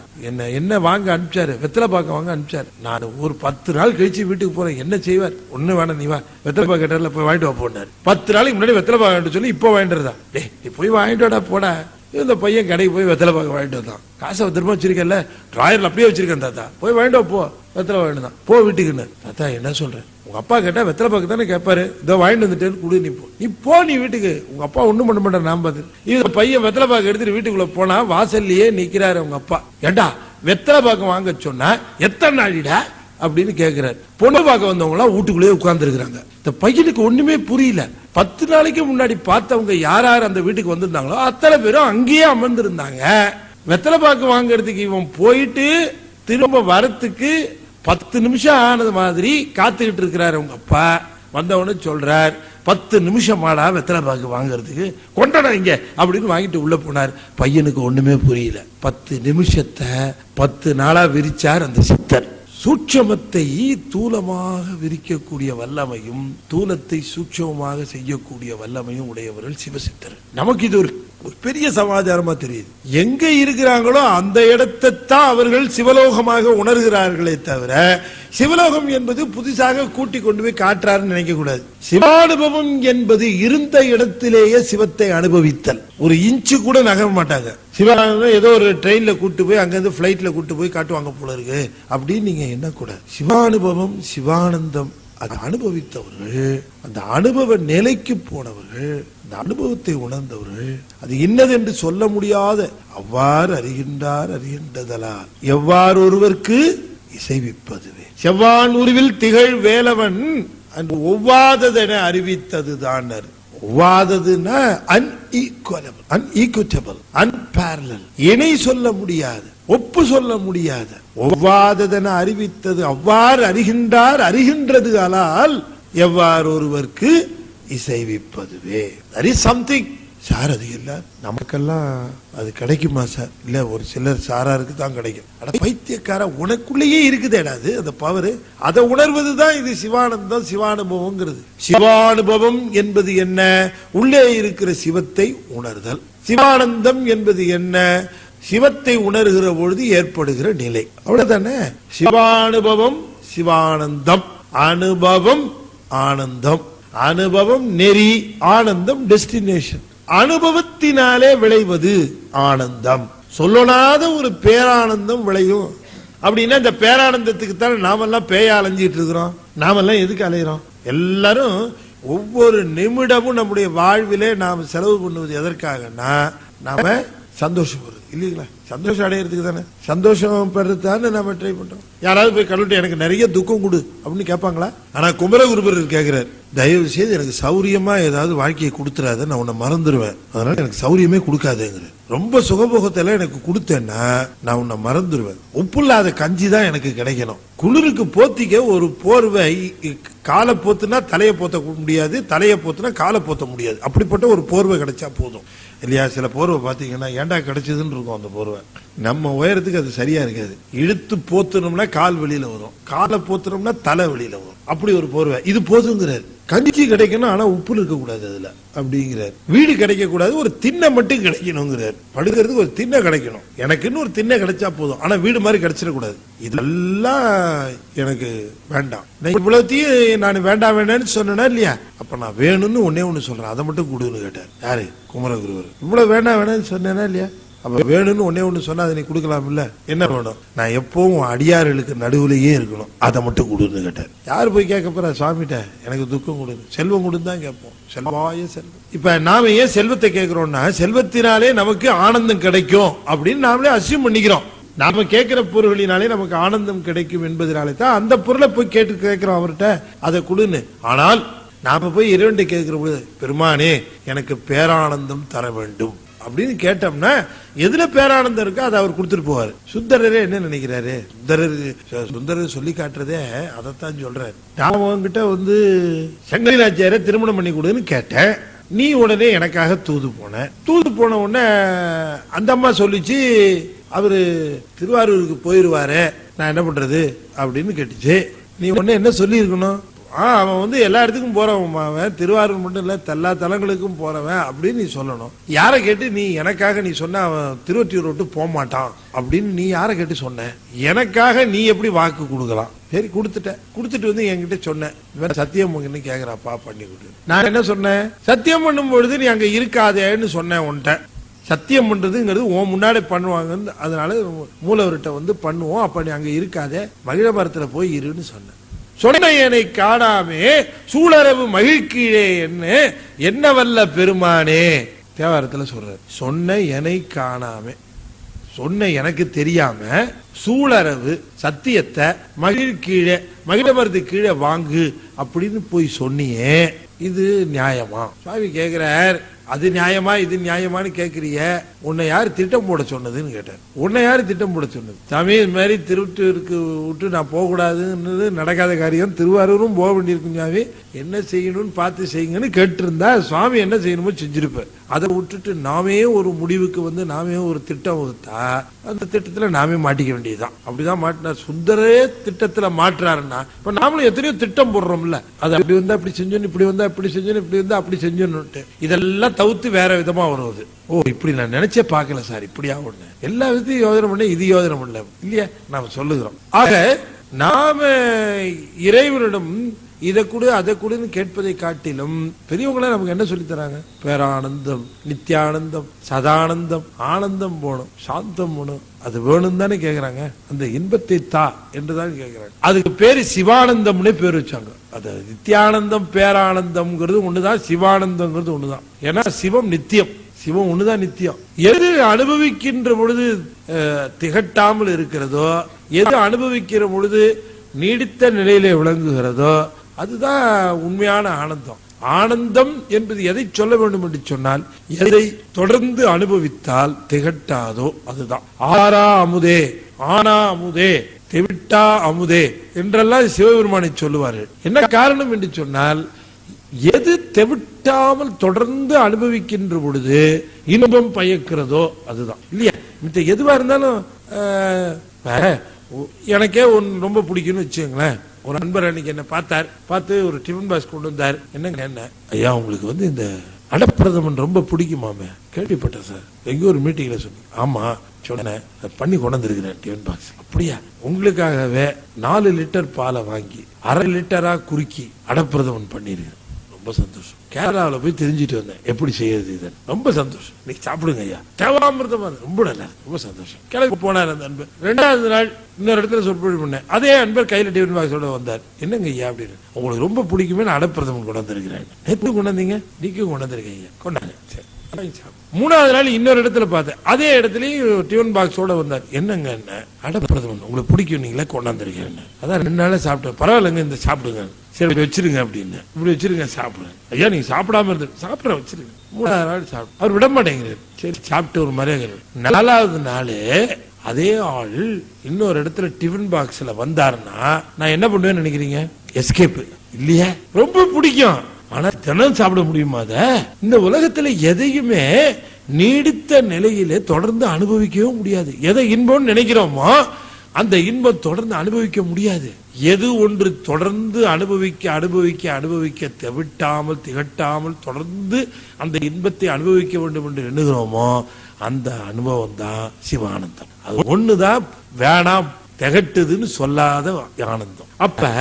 என்ன வாங்க அனுப்பிச்சாரு, வெத்தலை பாக்க வாங்க அனுப்பிச்சாரு. நான் ஒரு 10 நாள் கழிச்சு வீட்டுக்கு போறேன், என்ன செய்வார்? ஒண்ணு வேணாம் நீ வா, வெத்தலை பாக்க கேட்டார்ல போய் வாங்கிட்டு வா போனாரு. 10 நாளைக்கு முன்னாடி வெத்தலை பாக்க சொல்லி இப்போ வாங்கிட்டுறதா? டே நீ போய் வாங்கிட்டு வாடா போடா. இந்த பையன் கடைக்கு போய் வெத்தலை பாக்க வாங்கிட்டு வந்தான். காசை திரும்ப வச்சிருக்கல, டிராயர்ல அப்படியே வச்சிருக்கேன் தாத்தா, போய் வாங்கிட்டு போ, வெத்தலை வாங்கிட்டு தான் போ வீட்டுக்குன்னு. தாத்தா என்ன சொல்றேன்? உங்க அப்பா கேட்டா வெத்தலை பாக்கு தானே கேட்பாரு, இதோ வாங்கிட்டு வந்துட்டேன்னு குடு, நீ போ நீ வீட்டுக்கு. உங்க அப்பா ஒண்ணும் பண்ண மாட்டேன் நான் பார்த்து. இந்த பையன் வெத்தலை பாக்கு எடுத்துட்டு வீட்டுக்குள்ள போனா வாசல்லையே நிக்கிறாரு உங்க அப்பா. ஏண்டா வெத்தலை பாக்கு வாங்க சொன்னா எத்தனை நாளிடா அப்படின்னு கேக்குறாரு. பொண்ணு பார்க்க வந்தவங்க எல்லாம் வீட்டுக்குள்ளேயே உட்கார்ந்து இருக்கிறாங்க. இந்த பையனுக்கு ஒண்ணுமே புரியல. 10 நாளைக்கு முன்னாடி பார்த்தவங்க யார் யார் அந்த வீட்டுக்கு வந்திருந்தாங்களோ அத்தனை பேரும் அங்கேயே அமர்ந்திருந்தாங்க. வெத்தலை பாக்கு வாங்கறதுக்கு இவன் போயிட்டு திரும்ப வரத்துக்கு 10 நிமிஷம் ஆனது மாதிரி காத்துக்கிட்டு இருக்கிறாரு உங்க அப்பா. வந்தவனு சொல்றார், 10 நிமிஷம் ஆடா வெத்தலை பாக்கு வாங்கறதுக்கு, கொண்டாடா இங்க அப்படின்னு வாங்கிட்டு உள்ள போனார். பையனுக்கு ஒண்ணுமே புரியல. 10 நிமிஷத்தை 10 நாளா விரிச்சார் அந்த சித்தர். சூட்சமத்தை தூலமாக விரிக்கக்கூடிய வல்லமையும் தூலத்தை சூட்சமமாக செய்யக்கூடிய வல்லமையும் உடையவர்கள் சிவசித்தர். நமக்கு இது ஒரு பெரிய சமாச்சாரமா தெரியுது. எங்க இருக்கிறாங்களோ அந்த இடத்தை தான் அவர்கள் சிவலோகமாக உணர்கிறார்களே தவிர சிவலோகம் என்பது புதுசாக கூட்டி கொண்டு போய் காட்டுறாருன்னு நினைக்க கூடாது. சிவானுபவம் என்பது இருந்த இடத்திலேயே சிவத்தை அனுபவித்தல். ஒரு இன்ச்சு கூட நகர மாட்டாங்க. சிவானந்தம் ஏதோ ஒரு ட்ரெயின்ல கூட்டு போய் அங்கிருந்து பிளைட்ல கூட்டு போய் காட்டுவாங்க போல இருக்கு அப்படின்னு நீங்க என்ன கூடாது. சிவானுபவம் சிவானந்தம் அதை அனுபவித்தவர்கள், அந்த அனுபவ நிலைக்கு போனவர்கள், அந்த அனுபவத்தை உணர்ந்தவர்கள், அது இன்னது என்று சொல்ல முடியாத அவ்வாறு அறிகின்றார். அறிகின்றதலால் எவ்வாறு ஒருவருக்கு இசைவிப்பதுவே செவ்வான் உருவில் திகழ் வேலவன் அன்று ஒவ்வாததென அறிவித்ததுதான். ஒவ்வாததுன்னா அன்ஈக்குவட்டபிள், அன்பேரலல், இணை சொல்ல முடியாது, ஒப்பு சொல்ல முடியாது. ஒவ்வாததென அறிவித்தது அவ்வாறு அறிகின்றார். அறிகின்றது அலால் எவ்வாறு ஒருவருக்கு இசைவிப்பதுவே. That is something. சார் அது இல்ல நமக்கெல்லாம் அது கிடைக்குமா சார்? இல்ல ஒரு சிலர் சாராருக்கு தான் கிடைக்கும். பைத்தியக்கார உனக்குள்ளேயே இருக்குதேடா அது அந்த பவர். அதை உணர்வதுதான் இது சிவானந்தம் சிவானுபவம்ங்கிறது. சிவானுபவம் என்பது என்ன? உள்ளே இருக்கிற சிவத்தை உணர்தல். சிவானந்தம் என்பது என்ன? சிவத்தை உணர்கிற பொழுது ஏற்படுகிற நிலை. அவ்வளவுதானே. சிவானுபவம் சிவானந்தம். அனுபவம் ஆனந்தம். அனுபவம் நெறி, ஆனந்தம் டெஸ்டினேஷன். அனுபவத்தினாலே விளைவது ஆனந்தம். சொல்லனாத ஒரு பேரானந்தம் விளையும். அப்படின்னா இந்த பேரானந்தத்துக்கு தான் நாமெல்லாம் பேய அலைஞ்சிட்டு இருக்கிறோம். நாமெல்லாம் எதுக்கு அலைகிறோம்? எல்லாரும் ஒவ்வொரு நிமிடமும் நம்முடைய வாழ்விலே நாம் செலவு பண்ணுவது எதற்காகனா நாம சந்தோஷப்படுறது இல்லீங்களா? சந்தோஷம் அடையிறதுக்கு தானே. சந்தோஷம் பெறதுதானே நம்ம ட்ரை பண்றோம். யாராவது போய் கடவுள்கிட்ட எனக்கு நிறைய துக்கம் கொடு அப்படின்னு கேட்பாங்களா? ஆனா குமரகுருபர் கேட்கிறார், தயவு செய்து எனக்கு சௌரியமா ஏதாவது வாழ்க்கையை கொடுத்துறாத, நான் உன்னை மறந்துடுவேன், அதனால எனக்கு சௌரியமே கொடுக்காதேங்கிற. ரொம்ப சுகபோகத்தெல்லாம் எனக்கு கொடுத்தேன்னா நான் உன்னை மறந்துடுவேன். உப்புல்லாத கஞ்சி தான் எனக்கு கிடைக்கணும். குளிருக்கு போத்திக்க ஒரு போர்வை, காலை போத்துனா தலையை போத்த முடியாது, தலையை போத்துனா காலை போத்த முடியாது. அப்படிப்பட்ட ஒரு போர்வை கிடைச்சா போதும் இல்லையா? சில போர்வை பாத்தீங்கன்னா ஏண்டா கிடைச்சதுன்னு இருக்கும். அந்த போர்வை நம்ம உயரத்துக்கு அது சரியா இருக்காது. இழுத்து போத்துனோம்னா கால் வெளியில வரும், காலை போத்துனோம்னா தலை வெளியில வரும். அப்படி ஒரு போர்வை இது போதுங்கிறார். கஞ்சி கிடைக்கணும் ஆனா உப்பு இருக்க கூடாது அதுல அப்படிங்கிறார். வீடு கிடைக்க கூடாது, ஒரு திண்ணை மட்டும் கிடைக்கணுங்கிறார். படுக்கிறதுக்கு ஒரு திண்ணை கிடைக்கணும். எனக்குன்னு ஒரு திண்ணை கிடைச்சா போதும், ஆனா வீடு மாதிரி கிடைச்சிடக்கூடாது. இதெல்லாம் எனக்கு வேண்டாம். இவ்வளவுத்தையும் நான் வேண்டாம் வேண்டாம்னு சொன்னா இல்லையா? அப்ப நான் வேணும்னு ஒன்னே ஒண்ணு சொல்றேன், அதை மட்டும் கொடுன்னு கேட்டார். யாரு? குமரகுருவர். இவ்வளவு வேண்டாம் வேணாம்னு சொன்னேன்னா இல்லையா? அப்ப வேணும்னு ஒன்னே ஒண்ணு சொன்னா அதை நீ கொடுக்கலாம் இல்ல? என்ன வேணும்? நான் எப்பவும் அடியார்களுக்கு நடுவுலயே இருக்கணும், அதை மட்டும் கொடுன்னு கேட்டார். யாரு போய் கேட்க போறா சுவாமிகிட்ட எனக்கு துக்கம் கொடுங்க, செல்வம் கொடுன்னு தான் கேட்போம். செல்வாய செல்வம். இப்ப நாம ஏன் செல்வத்தை கேட்கிறோம்னா செல்வத்தினாலே நமக்கு ஆனந்தம் கிடைக்கும் அப்படின்னு நாமளே அசியூம் பண்ணிக்கிறோம். நாம கேட்கிற பொருள்களினாலே நமக்கு ஆனந்தம் கிடைக்கும் என்பதனாலே தான் அந்த பொருளை போய் கேட்டு கேட்கிறோம் அவர்கிட்ட, அதை கொடுன்னு. ஆனால் நாம போய் இறைவன்கிட்ட கேட்கிற பொழுது, பெருமானே எனக்கு பேரானந்தம் தர வேண்டும் அப்படின்னு கேட்டோம்னா எதுல பேரானந்தம் இருக்கோ அதை அவர் கொடுத்துட்டு போவாரு. சுந்தரரே என்ன நினைக்கிறாரு? சுந்தரர் சொல்லி காட்டுறதே அதைத்தான் சொல்றாரு. நான் உங்ககிட்ட வந்து சங்கரி நாச்சியாரை திருமணம் பண்ணி கொடுன்னு கேட்டேன், நீ உடனே எனக்காக தூது போன உடனே அந்த அம்மா சொல்லிச்சு அவரு திருவாரூருக்கு போயிருவாரு, நான் என்ன பண்றது அப்படின்னு கேட்டுச்சு. நீ உடனே என்ன சொல்லி இருக்கணும்? அவன் வந்து எல்லா இடத்துக்கும் போறவன், அவன் திருவாரூர் மட்டும் இல்ல எல்லா தலங்களுக்கும் போறவன் அப்படின்னு நீ சொல்லணும். யாரை கேட்டு நீ எனக்காக நீ சொன்ன அவன் திருவொற்றியூர் விட்டு போக மாட்டான் அப்படின்னு நீ யாரை கேட்டு சொன்ன? எனக்காக நீ எப்படி வாக்கு கொடுக்கலாம்? சரி கொடுத்துட்டு வந்து என்கிட்ட சொன்னேன், சத்தியம் கேக்குறாப்பா பண்ணி கொடு. நான் என்ன சொன்னேன்? சத்தியம் பண்ணும் பொழுது நீ அங்க இருக்காதேன்னு சொன்னேன் உன்கிட்ட. சத்தியம் பண்றதுங்கிறது உன் முன்னாடி பண்ணுவாங்க, அதனால மூலவர்கிட்ட வந்து பண்ணுவோம், அப்ப நீ அங்க இருக்காதே, மகிழமரத்துல போய் இருன்னு சொன்னேன். சொன்ன என்னை காணாமே சூழரவு மகிழ்கீழே என்ன வல்ல பெருமானே தேவாரத்துல சொல்ற. சொன்ன என்னை காணாமே, சொன்ன எனக்கு தெரியாம சூழரவு சத்தியத்தை மகிழ்கீழே மகிழமரத்து கீழே வாங்கு அப்படின்னு போய் சொன்னியே, இது நியாயமா? சுவாமி கேக்குறார், அது நியாயமா இது நியாயமான்னு கேக்குறிய, உன்னை யாரு திட்டம் போட சொன்னதுன்னு கேட்டார். உன்னை யாரு திட்டம் போட சொன்னது? சாமி இது மாதிரி திருவொற்றியூருக்கு விட்டு நான் போக கூடாதுன்னு நடக்காத காரியம், திருவாரூரும் போக வேண்டியிருக்கும் சாமி, என்ன செய்யணும்னு பார்த்து செய்யுங்கன்னு கேட்டிருந்தா சுவாமி என்ன செய்யணுமோ செஞ்சிருப்பார். அதை விட்டுட்டு நாமே ஒரு முடிவுக்கு வந்து நாமே ஒரு திட்டம் வகுத்தா அந்த திட்டத்துல நாமே மாட்டிக்க வேண்டியதுதான். அப்படிதான் மாட்டினார். சுந்தரே திட்டத்துல மாற்றாருன்னா இப்ப நாமளும் எத்தனையோ திட்டம் போடுறோம்ல, அது அப்படி வந்தா அப்படி செஞ்சோன்னு, இப்படி வந்தா இப்படி செஞ்சோன்னு, இப்படி வந்தா அப்படி செஞ்சோன்னு, இதெல்லாம் தவிர்த்து வேற விதமா வருவது. ஓ இப்படி நான் நினைச்சே பார்க்கல சார், இப்படியா ஒண்ணு எல்லா விதத்தையும் யோஜனை பண்ண இது யோஜனை பண்ணல இல்லையா நாம சொல்லுகிறோம். ஆக நாம இறைவனிடம் இதை கொடு அதை கொடுன்னு கேட்பதை காட்டிலும் பெரியவங்கள நமக்கு என்ன சொல்லி தராங்க? பேரானந்தம், நித்தியானந்தம், சதானந்தம், ஆனந்தம் போகணும், சாந்தம் போகணும், அது வேணும் தானே கேக்குறாங்க. அந்த இன்பத்தை தா என்றுதான் கேட்கிறாங்க. அதுக்கு பேரு சிவானந்தம்னே பேர் வச்சாங்க. அது நித்தியானந்தம் பேரானந்தம்ங்கிறது ஒண்ணுதான், சிவானந்தம்ங்கிறது ஒண்ணுதான். ஏன்னா சிவம் நித்தியம், சிவம் ஒண்ணுதான் நித்தியம். எது அனுபவிக்கின்ற பொழுது திகட்டாமல் இருக்கிறதோ, எது அனுபவிக்கிற பொழுது நீடித்த நிலையிலே விளங்குகிறதோ அதுதான் உண்மையான ஆனந்தம். ஆனந்தம் என்பது எதை சொல்ல வேண்டும் என்று சொன்னால், எதை தொடர்ந்து அனுபவித்தால் திகட்டாதோ அதுதான். ஆரா அமுதே, ஆனா அமுதே, தெவிட்டா அமுதே என்றெல்லாம் சிவபெருமானை சொல்லுவார்கள். என்ன காரணம் என்று சொன்னால், எது தெவிட்டாமல் தொடர்ந்து அனுபவிக்கின்ற பொழுது இன்பம் பயக்கிறதோ அதுதான் இல்லையா. மித்த எதுவா இருந்தாலும் எனக்கே ஒன்னு ரொம்ப பிடிக்கும்னு வச்சுங்களேன். ஒரு நண்பர் அன்னைக்கு என்ன பார்த்தார், பார்த்து ஒரு டிஃபன் பாக்ஸ் கொண்டு வந்தார். என்னங்க என்ன ஐயா உங்களுக்கு வந்து இந்த அடப்பிரதமன் ரொம்ப பிடிக்குமாமே? கேள்விப்பட்டேன் சார், எங்கேயோ ஒரு மீட்டிங்ல சொன்னீங்க. ஆமா சொன்னேன், பண்ணி கொண்டு வந்திருக்கிறேன் டிஃபன் பாக்ஸ். அப்படியா? உங்களுக்காகவே 4 லிட்டர் பாலை வாங்கி 1/2 லிட்டரா குறுக்கி அடப்பிரதமன் பண்ணிருக்கேன். ரொம்ப சந்தோஷம். கேரளாவில் போய் தெரிஞ்சுட்டு வந்தேன் எப்படி செய்யறது இது. ரொம்ப சந்தோஷம். இன்னைக்கு சாப்பிடுங்க ஐயா, தேவாமிர்தமா ரொம்ப நல்லா, ரொம்ப சந்தோஷம். கிழக்கு போனார் அந்த அன்பர். 2வது நாள் இன்னொரு இடத்துல சொற்பொழிவு பண்ணேன். அதே அன்பர் கையில டிஃபன் பாக்ஸோட வந்தார். என்னங்க ஐயா அப்படின்னு, உங்களுக்கு ரொம்ப பிடிக்குமே அடப்பிரதமன் கொண்டு வந்திருக்கிறேன். நேற்று கொண்டு வந்தீங்க, நீக்கும் கொண்டு வந்திருக்கேன் ஐயா, கொண்டாங்க. சரி. 3வது நாள் இன்னொரு இடத்துல பார்த்தேன். அதே இடத்துலயும் டிஃபன் பாக்ஸோட வந்தார். என்னங்க என்ன அடப்பிரதமன் உங்களுக்கு பிடிக்கும், நீங்களே கொண்டாந்துருக்கேன். அதான் 2 நாளா சாப்பிட்டேன். பரவாயில்லங்க, இந்த சாப்பிடுங்க. சரி வச்சிருங்க அப்படின்னு, இப்படி வச்சிருங்க சாப்பிடுங்க. ஐயா நீங்க சாப்பிடாம இருந்து சாப்பிட வச்சிருங்க. 3வது நாள் சாப்பிட்டு அவர் விட மாட்டேங்கிறார். சரி சாப்பிட்டு ஒரு மாதிரியா. 4வது நாள் அதே ஆள் இன்னொரு இடத்துல டிஃபன் பாக்ஸ்ல வந்தாருன்னா நான் என்ன பண்ணுவேன்னு நினைக்கிறீங்க? எஸ்கேப் இல்லையா? ரொம்ப பிடிக்கும், ஆனா தினம் சாப்பிட முடியுமா? அத இந்த உலகத்துல எதையுமே நீடித்த நிலையிலே தொடர்ந்து அனுபவிக்கவே முடியாது. எதை இன்பம்னு நினைக்கிறோமோ அந்த இன்பம் தொடர்ந்து அனுபவிக்க முடியாது. எது ஒன்று தொடர்ந்து அனுபவிக்க அனுபவிக்க அனுபவிக்க தெவிட்டாமல் திகட்டாமல் தொடர்ந்து அந்த இன்பத்தை அனுபவிக்க வேண்டும் என்று எண்ணுகிறோமோ அந்த அனுபவம் தான் சிவானந்தம். அது ஒண்ணுதான் வேணாம் திகட்டுதுன்னு சொல்லாத ஆனந்தம். அப்ப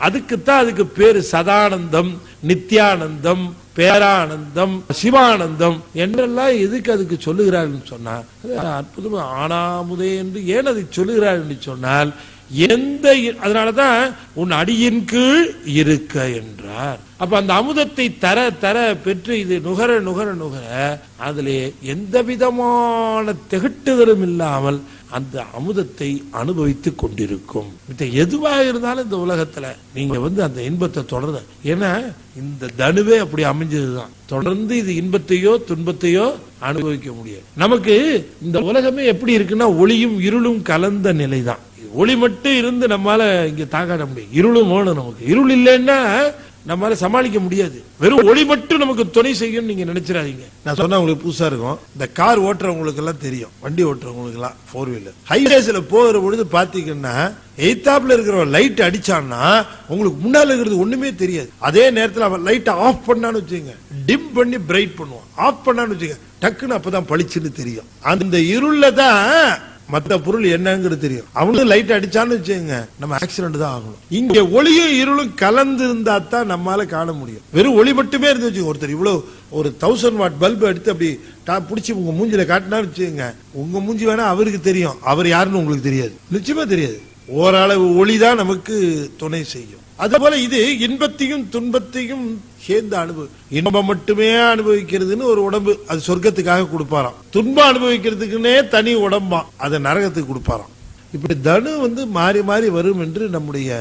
அதுக்குத்தான் அதுக்கு பேரு சதானந்தம், நித்தியானந்தம், பேரானந்தம், சிவானந்தம் என்றெல்லாம் எதுக்கு அதுக்கு சொல்லுகிறார்கள் சொன்னா, அற்புதமா ஆனாமுதே என்று ஏன் அதை சொல்லுகிறார்கள் என்று சொன்னால், எந்த அதனாலதான் உன் அடியின் கீழ் இருக்க என்றார். அப்ப அந்த அமுதத்தை தர தர பெற்று இது நுகர நுகர நுகர அதிலே எந்த விதமான திகட்டுதலும் இல்லாமல் அந்த அமுதத்தை அனுபவித்துக் கொண்டிருக்கும். எதுவாக இருந்தாலும் இந்த உலகத்துல நீங்க அந்த இன்பத்தை தொடர்ந்து, ஏன்னா இந்த தனுவே அப்படி அமைஞ்சதுதான். தொடர்ந்து இது இன்பத்தையோ துன்பத்தையோ அனுபவிக்க முடியாது. நமக்கு இந்த உலகமே எப்படி இருக்குன்னா ஒளியும் இருளும் கலந்த நிலைதான். ஒளி மட்டும் இருந்து நம்மால இங்க தாக்காட முடியும், இருளும் வேணும் நமக்கு. இருள் இல்லைன்னா நம்மளால சமாளிக்க முடியாது. வெறும் ஒளி மட்டும் நமக்கு துணை செய்யும் நீங்க நினைச்சிடாதீங்க. நான் சொன்னா உங்களுக்கு புதுசா இருக்கும். இந்த கார் ஓட்டுறவங்களுக்கு எல்லாம் தெரியும், வண்டி ஓட்டுறவங்களுக்கு எல்லாம் 4 வீலர் ஹைவேஸ்ல போகிற பொழுது பாத்தீங்கன்னா எய்தாப்ல இருக்கிற லைட் அடிச்சான்னா உங்களுக்கு முன்னால இருக்கிறது ஒண்ணுமே தெரியாது. அதே நேரத்தில் அவன் லைட் ஆஃப் பண்ணான்னு வச்சுங்க, டிம் பண்ணி பிரைட் பண்ணுவான். ஆஃப் பண்ணான்னு வச்சுங்க, டக்குன்னு அப்பதான் பளிச்சுன்னு தெரியும். அந்த இருள்ல தான் மற்ற பொருள் என்னங்கிறது தெரியும். அவனுக்கு லைட் அடிச்சான்னு வச்சுங்க நம்ம ஆக்சிடென்ட் தான் ஆகணும். இங்க ஒளியும் இருளும் கலந்து இருந்தா தான் நம்மால காண முடியும். வெறும் ஒளி மட்டுமே இருந்து வச்சுங்க, ஒருத்தர் இவ்வளவு ஒரு 1000 வாட் பல்பு எடுத்து அப்படி பிடிச்சி உங்க மூஞ்சில காட்டினான்னு வச்சுங்க, உங்க மூஞ்சி வேணா அவருக்கு தெரியும், அவர் யாருன்னு உங்களுக்கு தெரியாது, நிச்சயமா தெரியாது. ஓரளவு ஒளிதான் நமக்கு துணை செய்யும். அதுபோல இது இன்பத்தையும் துன்பத்தையும் சேர்ந்த அனுபவம். இன்பம் மட்டுமே அனுபவிக்கிறதுன்னு ஒரு உடம்பு, அது சொர்க்கத்துக்காக கொடுப்பாராம். துன்பம் அனுபவிக்கிறதுக்குன்னே தனி உடம்பா, அதை நரகத்துக்கு கொடுப்பாராம். இப்படி தனு மாறி மாறி வரும் என்று நம்முடைய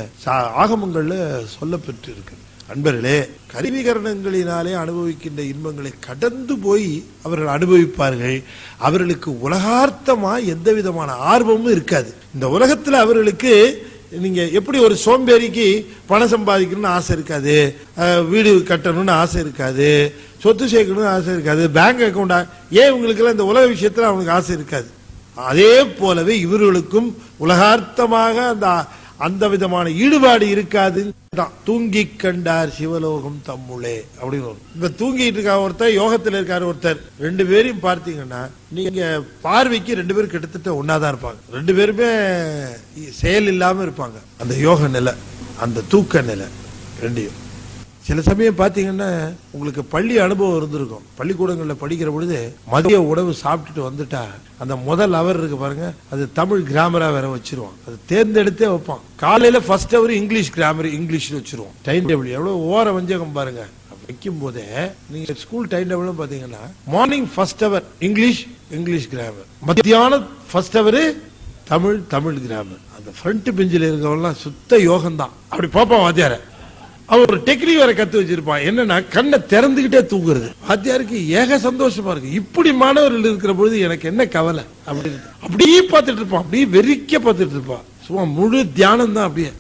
ஆகமங்கள்ல சொல்லப்பெற்று இருக்கு. அன்பர்களே, கருவிகரணங்களினாலே அனுபவிக்கின்ற இன்பங்களை கடந்து போய் அவர்கள் அனுபவிப்பார்கள். அவர்களுக்கு உலகார்த்தமா எந்த விதமான ஆர்வமும் இருக்காது. இந்த உலகத்துல அவர்களுக்கு நீங்க எப்படி ஒரு சோம்பேறிக்கு பணம் சம்பாதிக்கணும்னு ஆசை இருக்காது, வீடு கட்டணும்னு ஆசை இருக்காது, சொத்து சேர்க்கணும்னு ஆசை இருக்காது, பேங்க் அக்கௌண்டா, ஏன் உங்களுக்கு எல்லாம் இந்த உலக விஷயத்துல அவனுக்கு ஆசை இருக்காது. அதே போலவே இவர்களுக்கும் உலகார்த்தமாக அந்த விதமான ஈடுபாடு இருக்காது. தூங்கி கண்டார் சிவலோகம் தம்முளே அப்படின்னு. இப்ப தூங்கிட்டு இருக்க ஒருத்தர், யோகத்தில் இருக்காரு ஒருத்தர், ரெண்டு பேரையும் பார்த்தீங்கன்னா நீங்க பார்வைக்கு ரெண்டு பேரும் கிட்டத்தட்ட ஒன்னாதான் இருப்பாங்க. ரெண்டு பேருமே செயல் இல்லாம இருப்பாங்க. அந்த யோக நிலை, அந்த தூக்க நிலை ரெண்டையும். சில சமயம் பாத்தீங்கன்னா உங்களுக்கு பள்ளி அனுபவம் இருந்திருக்கும். பள்ளிக்கூடங்களில் படிக்கிற பொழுது மதிய உணவு சாப்பிட்டுட்டு வந்துட்டா அந்த முதல் அவர் இருக்கு பாருங்க, அது தமிழ் கிராமரா வேற வச்சிருவான். அது தேர்ந்தெடுத்தே வைப்பான். காலையில ஃபர்ஸ்ட் அவர் இங்கிலீஷ் கிராமர், இங்கிலீஷ் வச்சிருவோம். டைம் டேபிள் எவ்வளவு ஓர வஞ்சகம் பாருங்க. வைக்கும் போதே நீங்க ஸ்கூல் டைம் டேபிள் பாத்தீங்கன்னா மார்னிங் ஃபர்ஸ்ட் அவர் இங்கிலீஷ், இங்கிலீஷ் கிராமர், மத்தியானம் ஃபர்ஸ்ட் அவர் தமிழ், தமிழ் கிராமர். அந்த ஃப்ரண்ட் பெஞ்சில் இருக்கவெல்லாம் சுத்த யோகம் தான். அப்படி பாப்பான் வாத்தியார. அவன் ஒரு டெக்னிக் வேற கத்து வச்சிருப்பான். என்னன்னா கண்ணை திறந்துகிட்டே தூங்குறது. வாத்தியாருக்கு ஏக சந்தோஷமா இருக்கு. இப்படி மாணவர்கள் இருக்கிற பொழுது எனக்கு என்ன கவலை அப்படின்னு அப்படியே பார்த்துட்டு இருப்பான். அப்படியே வெறிக்க பார்த்துட்டு இருப்பான். சும்மா முழு தியானம் தான். அப்படியே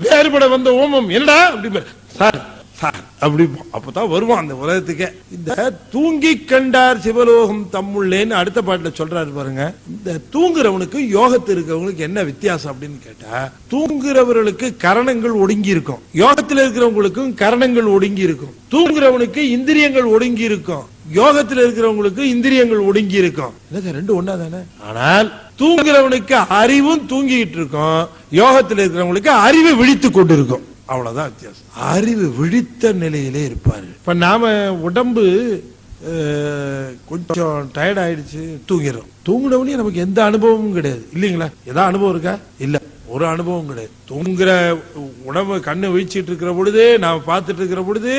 வேறுபட வந்த ஓமம் என்னடா அப்படி சார் சார் அப்படி அப்பதான் வருவான் அந்த உலகத்துக்கே. இந்த தூங்கி கண்டார் சிவலோகம் தம்முள்ளேன்னு அடுத்த பாட்டுல சொல்றாரு பாருங்க. இந்த தூங்குறவனுக்கு யோகத்தில் இருக்கிறவங்களுக்கு என்ன வித்தியாசம் அப்படின்னு கேட்டா, தூங்குறவர்களுக்கு கரணங்கள் ஒடுங்கி இருக்கும், யோகத்தில் இருக்கிறவங்களுக்கும் கரணங்கள் ஒடுங்கி இருக்கும். தூங்குறவனுக்கு இந்திரியங்கள் ஒடுங்கி இருக்கும், யோகத்தில் இருக்கிறவங்களுக்கு இந்திரியங்கள் ஒடுங்கி இருக்கும். ரெண்டு ஒன்னா தானே. ஆனால் தூங்குறவனுக்கு அறிவும் தூங்கிட்டு இருக்கும், யோகத்தில் இருக்கிறவங்களுக்கு அறிவு விழித்து கொண்டு இருக்கும். அவ்வளவுதான் வித்தியாசம். அறிவு விழித்த நிலையிலே இருப்பாரு. இப்ப நாம உடம்பு கொஞ்சம் டயர்ட் ஆயிடுச்சு, தூங்கிறோம். தூங்கினவனே நமக்கு எந்த அனுபவமும் கிடையாது இல்லீங்களா? ஏதாவது அனுபவம் இருக்கா? இல்ல, ஒரு அனுபவம் கிடையாது. தூங்குற உடம்பு கண்ணு வீழ்ச்சிட்டு இருக்கிற பொழுது, நாம பார்த்துட்டு இருக்கிற பொழுது,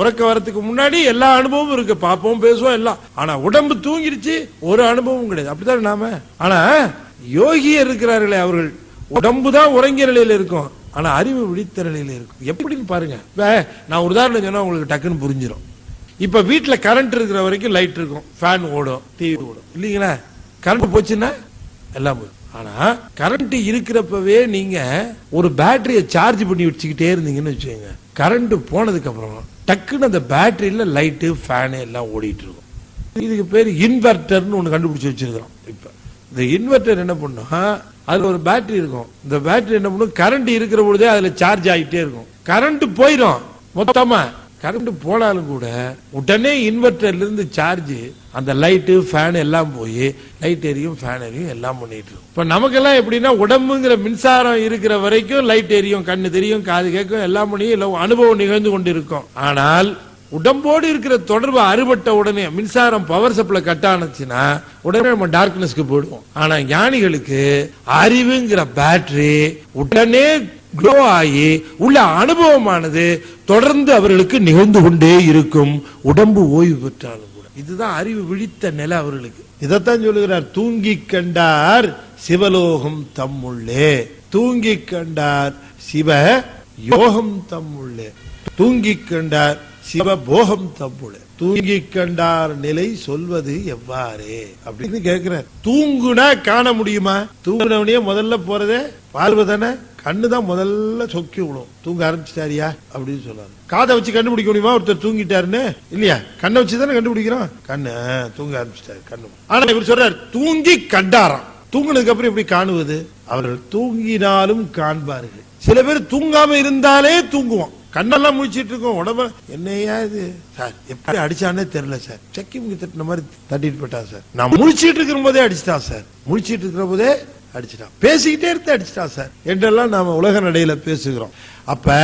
உறக்க வரத்துக்கு முன்னாடி எல்லா அனுபவமும் இருக்கு. பார்ப்போம், பேசுவோம் எல்லாம். ஆனா உடம்பு தூங்கிடுச்சு, ஒரு அனுபவமும் கிடையாது. அப்படித்தான் நாம. ஆனா யோகியர் இருக்கிறார்களே, அவர்கள் உடம்புதான் உறங்கிய நிலையில இருக்கும், ஆனா அறிவு விழித்த நிலையில இருக்கும். எப்படின்னு பாருங்க. நான் ஒரு உதாரணம் சொன்னா உங்களுக்கு டக்குன்னு புரிஞ்சிடும். இப்ப வீட்டுல கரண்ட் இருக்கிற வரைக்கும் லைட் இருக்கும், ஃபேன் ஓடும், டிவி ஓடும் இல்லீங்களா? கரண்ட் போச்சுன்னா எல்லாம் போடும். ஆனா கரண்ட் இருக்கிறப்பவே நீங்க ஒரு பேட்டரியை சார்ஜ் பண்ணி வச்சுக்கிட்டே இருந்தீங்கன்னு வச்சுக்கோங்க, கரண்ட் போனதுக்கு அப்புறம் டக்குன்னு அந்த பேட்டரியில லைட்டு, ஃபேனு எல்லாம் ஓடிட்டு இருக்கும். இதுக்கு பேர் இன்வெர்டர்னு ஒண்ணு கண்டுபிடிச்சு வச்சிருக்கிறோம். இப்ப இந்த இன்வெர்டர் என்ன பண்ணும், அதுல ஒரு பேட்டரி இருக்கும். இந்த பேட்டரி என்ன பண்ணும், கரண்ட் இருக்கிற பொழுதே அதுல சார்ஜ் ஆகிட்டே இருக்கும். கரண்ட் போயிடும், மொத்தமா கரண்ட் போனாலும் கூட உடனே இன்வெர்டர்ல இருந்து சார்ஜ் அந்த லைட்டு, ஃபேன் எல்லாம் போய் லைட் எரியும், ஃபேன் எரியும், எல்லாம் பண்ணிட்டு இருக்கும். இப்ப நமக்கெல்லாம் எப்படின்னா, உடம்புங்கிற மின்சாரம் இருக்கிற வரைக்கும் லைட் எரியும், கண்ணு தெரியும், காது கேட்கும், எல்லாம் பண்ணி அனுபவம் நிகழ்ந்து கொண்டு இருக்கும். ஆனால் உடம்போடு இருக்கிற தொடர்பு அறுபட்ட உடனே, மின்சாரம் பவர் சப்ளை கட் ஆனச்சுன்னா உடனே நம்ம டார்க்னஸ்க்கு போயிடுவோம். ஆனா ஞானிகளுக்கு அறிவுங்கிற பேட்டரி உடனே க்ளோ ஆகி உள்ள அனுபவமானது தொடர்ந்து அவர்களுக்கு நிகழ்ந்து கொண்டே இருக்கும், உடம்பு ஓய்வு பெற்றாலும் கூட. இதுதான் அறிவு விழித்த நிலை அவர்களுக்கு. இதைத்தான் சொல்லுகிறார், தூங்கி கண்டார் சிவலோகம் தம்முள்ளே. தூங்கி கண்டார் சிவ யோகம் தம்முள்ளே. தூங்கி கண்டார் சிவபோகம் தம்முளே. தூங்கி கண்டார் நிலை சொல்வது எவ்வாறே அப்படின்னு கேட்கிறார். தூங்குனா காண முடியுமா? தூங்குனவனே முதல்ல போறதே பார்வதானே, கண்ணுதான் முதல்ல சொக்கி விடும். தூங்க ஆரம்பிச்சிட்டாரியா அப்படின்னு சொல்றாரு. காதை வச்சு கண்டுபிடிக்க முடியுமா ஒருத்தர் தூங்கிட்டாருன்னு? இல்லையா? கண்ணை வச்சுதானே கண்டுபிடிக்கிறோம். கண்ணு தூங்க ஆரம்பிச்சிட்டாரு கண்ணு. ஆனா இவர் சொல்றாரு தூங்கி கண்டாராம். தூங்குனதுக்கு அப்புறம் எப்படி காணுவது? அவர்கள் தூங்கினாலும் காண்பார்கள். சில பேர் தூங்காம இருந்தாலே தூங்குவான், கண்ணெல்லாம் முடிச்சிட்டு இருக்கோம், உடம்பு என்னையா இது சார், எப்படி அடிச்சானே தெரியல சார், செக்கிங் தட்டின மாதிரி தட்டிட்டு போயிட்டா சார், நான் முடிச்சிட்டு இருக்கிற போதே அடிச்சிட்டான் சார், முடிச்சிட்டு இருக்கிற போதே அடிச்சிட்டான், பேசிக்கிட்டே இருந்து அடிச்சிட்டான் சார் என்றெல்லாம் நாம உலக நடையில பேசுகிறோம். அப்ப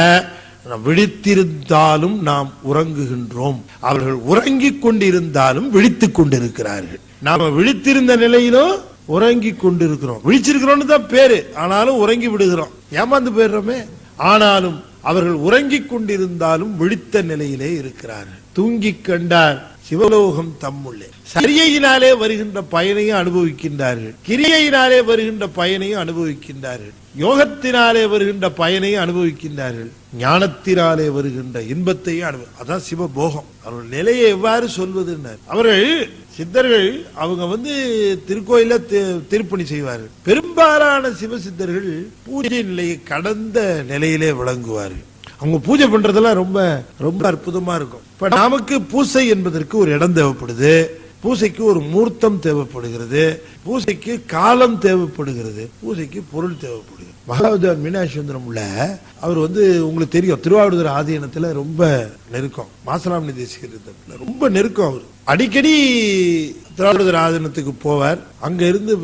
விழித்திருந்தாலும் நாம் உறங்குகின்றோம், அவர்கள் உறங்கிக் கொண்டிருந்தாலும் விழித்துக் கொண்டிருக்கிறார்கள். நாம விழித்திருந்த நிலையிலும் உறங்கி கொண்டிருக்கிறோம். விழிச்சிருக்கிறோம்னு தான் பேரு, ஆனாலும் உறங்கி விடுகிறோம், ஏமாந்து போயிடுறோமே. ஆனாலும் அவர்கள் உறங்கிக் கொண்டிருந்தாலும் விழித்த நிலையிலே இருக்கிறார்கள். தூங்கி கண்டார் சிவலோகம் தம்முள்ளே. சரியினாலே வருகின்ற பயனையும் அனுபவிக்கின்றார்கள், கிரியையினாலே வருகின்ற பயனையும் அனுபவிக்கின்றார்கள், யோகத்தினாலே வருகின்ற பயனையும் அனுபவிக்கின்றார்கள், ஞானத்தினாலே வருகின்ற இன்பத்தையும் அதான் சிவபோகம். அவர்கள் நிலையை எவ்வாறு சொல்வது? அவர்கள் சித்தர்கள் அவங்க திருக்கோயில திருப்பணி செய்வார்கள். பெரும்பாலான சிவசித்தர்கள் பூஜை நிலையை கடந்த நிலையிலே விளங்குவார்கள். அவங்க பூஜை பண்றதெல்லாம் ரொம்ப ரொம்ப அற்புதமா இருக்கும். இப்ப நமக்கு பூசை என்பதற்கு ஒரு இடம் தேவைப்படுது, பூசைக்கு ஒரு மூர்த்தம் தேவைப்படுகிறது, பூசைக்கு காலம் தேவைப்படுகிறது, பூசைக்கு பொருள் தேவைப்படுகிறது. மகாவித்வான் மீனாட்சி சுந்தரம் உள்ள அவர் உங்களுக்கு தெரியும், திருவாவடுதுறை ஆதீனத்துல ரொம்ப நெருக்கம், மாசலாமணி தேசிகர் ரொம்ப நெருக்கம். அவர் அடிக்கடி திருவாவடுதுறை ஆதீனத்துக்கு போவார். அங்க இருந்து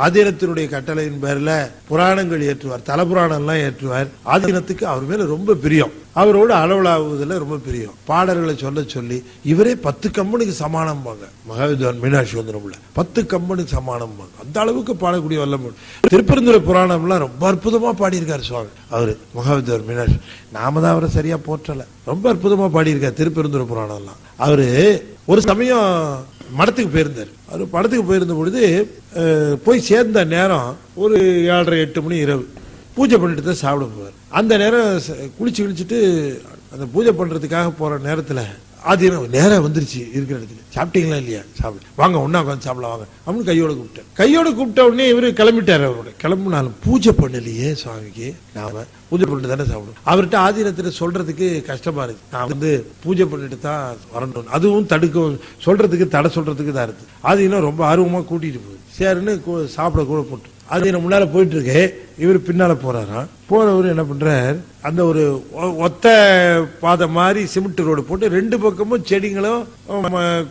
ஆதீனத்தினுடைய கட்டளையின் பேர்ல புராணங்கள் ஏற்றுவார், தல புராணம் எல்லாம் ஏற்றுவார். ஆதீனத்துக்கு அவர் மேல ரொம்ப பிரியம், அவரோட அளவலாவதுல ரொம்ப பிரியம். பாடல்களை சொல்ல சொல்லி இவரே 10 கம்பனுக்கு சமானம் பாங்க. மகாவித்வான் மீனாட்சி சுந்தரம் உள்ள 10 கம்பனுக்கு சமானம் பாங்க. அந்த அளவுக்கு பாடக்கூடிய வல்லமை. திருப்பெருந்துறை புராணம் எல்லாம் ரொம்ப அற்புதமா பாடியிருக்காரு சுவாமி அவரு மகாவித்வான் மீனாட்சி. நாம தான் அவரை சரியா போற்றல, ரொம்ப அற்புதமா பாடியிருக்காரு திருப்பெருந்துறை புராணம் எல்லாம். அவரு ஒரு சமயம் மடத்துக்கு போயிருந்தார். அவர் படத்துக்கு போயிருந்த பொழுது போய் சேர்ந்த நேரம் ஒரு 7:30 8 மணி இரவு. பூஜை பண்ணிட்டு தான் சாப்பிட போவார். அந்த நேரம் குளிச்சுட்டு அந்த பூஜை பண்றதுக்காக போற நேரத்துல ஆதீனம் நேரம் வந்துருச்சு. இருக்கிற இடத்துல சாப்பிட்டீங்களா இல்லையா, சாப்பிடு வாங்க ஒன்னா உட்காந்து சாப்பிடலாம் வாங்க அப்படின்னு கையோட கூப்பிட்ட உடனே இவரு கிளம்பிட்டாரு. அவரோட கிளம்புனாலும் பூஜை பண்ணலையே சுவாமிக்கு, நாம பூஜை பண்ணிட்டு தானே சாப்பிடும். அவர்கிட்ட ஆதீனத்துல சொல்றதுக்கு கஷ்டமா இருக்கு. நான் பூஜை பண்ணிட்டு தான் வரணும், அதுவும் தடுக்க சொல்றதுக்கு தடை சொல்றதுக்கு தான் இருக்கு. ஆதீனம் ரொம்ப ஆர்வமா கூட்டிட்டு போகுது. சரின்னு சாப்பிட கூட போட்டு ஆதீனம் முன்னால போயிட்டு இருக்கு, இவர் பின்னால போறாராம். போறவரு என்ன பண்றார், அந்த ஒரு ஒத்த பாதை மாதிரி சிமெண்ட் ரோடு போட்டு 2 பக்கமும் செடிகளும்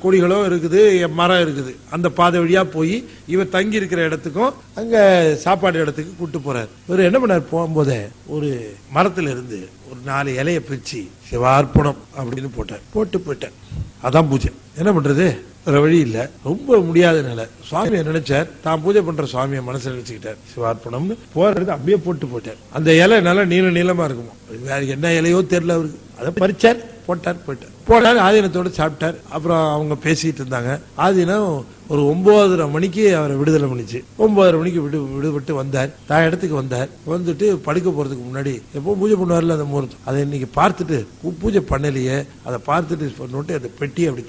கொடிகளும் இருக்குது, மரம் இருக்குது. அந்த பாதை வழியா போய் இவர் தங்கி இருக்கிற இடத்துக்கும் அங்க சாப்பாடு இடத்துக்கு கூட்டு போறாரு. இவர் என்ன பண்ணார், போகும்போதே ஒரு மரத்துல இருந்து ஒரு 4 இலைய பிரிச்சு சிவார்ப்பணம் அப்படின்னு போட்டார். அதான் பூஜை. என்ன பண்றது, வேற வழி இல்ல, ரொம்ப முடியாத நிலை. சுவாமியை நினைச்சார், தான் பூஜை பண்ற சுவாமியை மனசுல நினைச்சுக்கிட்டார். சிவார்ப்பணம்னு போறது அப்படியே போட்டார். அந்த இலை நல்லா நீளமா இருக்குமா, வேற என்ன இலையோ தெரியல அவருக்கு. அதை பறிச்சார், போட்டார். ஆதீனத்தோட சாப்பிட்டார். அப்புறம் அவங்க பேசிட்டு இருந்தாங்க. ஆதீனம் ஒரு 9:30 மணிக்கு அவரை விடுதலை பண்ணிச்சு. 9:30 மணிக்கு விடுபட்டு வந்தார். தான் இடத்துக்கு வந்தார். வந்துட்டு படுக்க போறதுக்கு முன்னாடி எப்போ பூஜை பண்ணுவார்ல அந்த முகூர்த்தம், அதை இன்னைக்கு பார்த்துட்டு பூஜை பண்ணலையே, அதை பார்த்துட்டு பண்ணிட்டு அந்த பெட்டியை அப்படி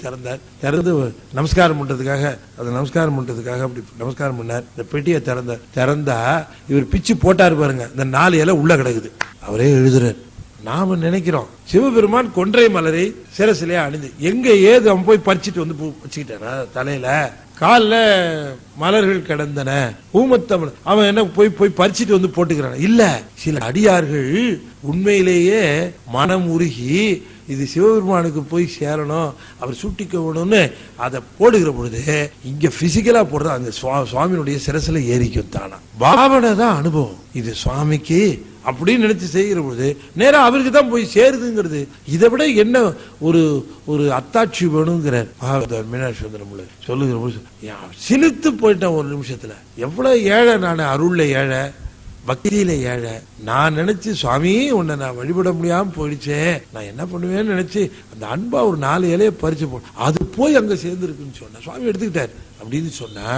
திறந்து நமஸ்காரம் பண்றதுக்காக அப்படி நமஸ்காரம் பண்ணார். இந்த பெட்டியை திறந்தா இவர் பிச்சு போட்டாரு பாருங்க, இந்த 4 இலை உள்ள கிடக்குது. அவரே எழுதுறார். நாம நினைக்கிறோம் சிவபெருமான் கொன்றை மலரை சிரசிலே அணிந்து எங்க ஏது அவன் போய் பறிச்சுட்டு வச்சுக்கிட்டானா தலையில, காலில் மலர்கள் கிடந்தன, ஊமத்தமிழ் அவன் என்ன போய் பறிச்சுட்டு போட்டுக்கிறான். இல்ல, சில அடியார்கள் உண்மையிலேயே மனம் உருகி இது சிவபெருமானுக்கு போய் சேரணும், அவர் சூட்டிக்கணும்னு அதை போடுகிற பொழுது இங்க பிசிக்கலா போடுற அந்த சுவாமியினுடைய சிரசில ஏறிக்கும் தானா. பாவனை தான் அனுபவம். இது சுவாமிக்கு அப்படின்னு நினைச்சு செய்கிற பொழுது நேரம் அவருக்கு தான் போய் சேருதுங்கிறது. இதை விட என்ன ஒரு அத்தாட்சி வேணுங்கிறார் மகாவித்வான் மீனாட்சி சுந்தரம் சொல்லுகிற பொழுது சிலிர்த்து போயிட்டேன் ஒரு நிமிஷத்துல. எவ்வளவு ஏழை நான், அருள்ல ஏழை, பக்தியில ஏழை. நான் நினைச்சு சுவாமி உன்னை நான் வழிபட முடியாம போயிடுச்சே, நான் என்ன பண்ணுவேன்னு நினைச்சு அந்த அன்பா ஒரு 4 இலையை பறிச்சு அது போய் அங்க சேர்ந்துருக்குன்னு சொன்ன சுவாமி எடுத்துக்கிட்டார் அப்படின்னு சொன்னா,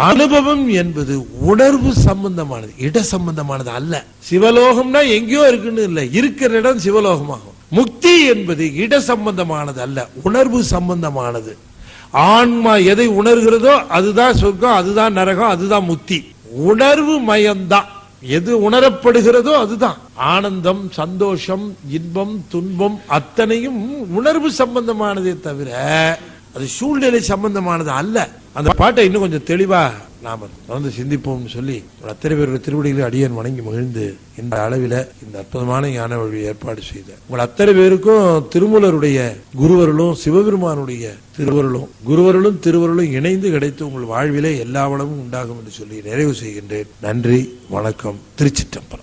அனுபவம் என்பது உணர்வு சம்பந்தமானது, இட சம்பந்தமானது அல்ல. சிவலோகம்னா எங்கேயோ இருக்குன்னு இல்ல, இருக்கிற இடம் சிவலோகமாகும். முக்தி என்பது இட சம்பந்தமானது அல்ல, உணர்வு சம்பந்தமானது. ஆன்மா எதை உணர்கிறதோ அதுதான் சொர்க்கம், அதுதான் நரகம், அதுதான் முக்தி. உணர்வு மயம்தான். எது உணரப்படுகிறதோ அதுதான் ஆனந்தம், சந்தோஷம், இன்பம், துன்பம் அத்தனையும் உணர்வு சம்பந்தமானதே தவிர அது சூழ்நிலை சம்பந்தமானது அல்ல. அந்த பாட்டை இன்னும் கொஞ்சம் தெளிவா நாம தொடர்ந்து சிந்திப்போம்னு சொல்லி அத்தனை பேருடைய திருவடிகளை அடியேன் வணங்கி மகிழ்ந்து இந்த அளவில இந்த அற்புதமான ஞான வழி ஏற்பாடு செய்த உங்கள் அத்தனை பேருக்கும் திருமூலருடைய குருவருளும் சிவபெருமானுடைய திருவருளும் இணைந்து கிடைத்து உங்கள் வாழ்விலே எல்லா வளமும் உண்டாகும் என்று சொல்லி நிறைவு செய்கின்றேன். நன்றி, வணக்கம். திருச்சிற்றம்பலம்.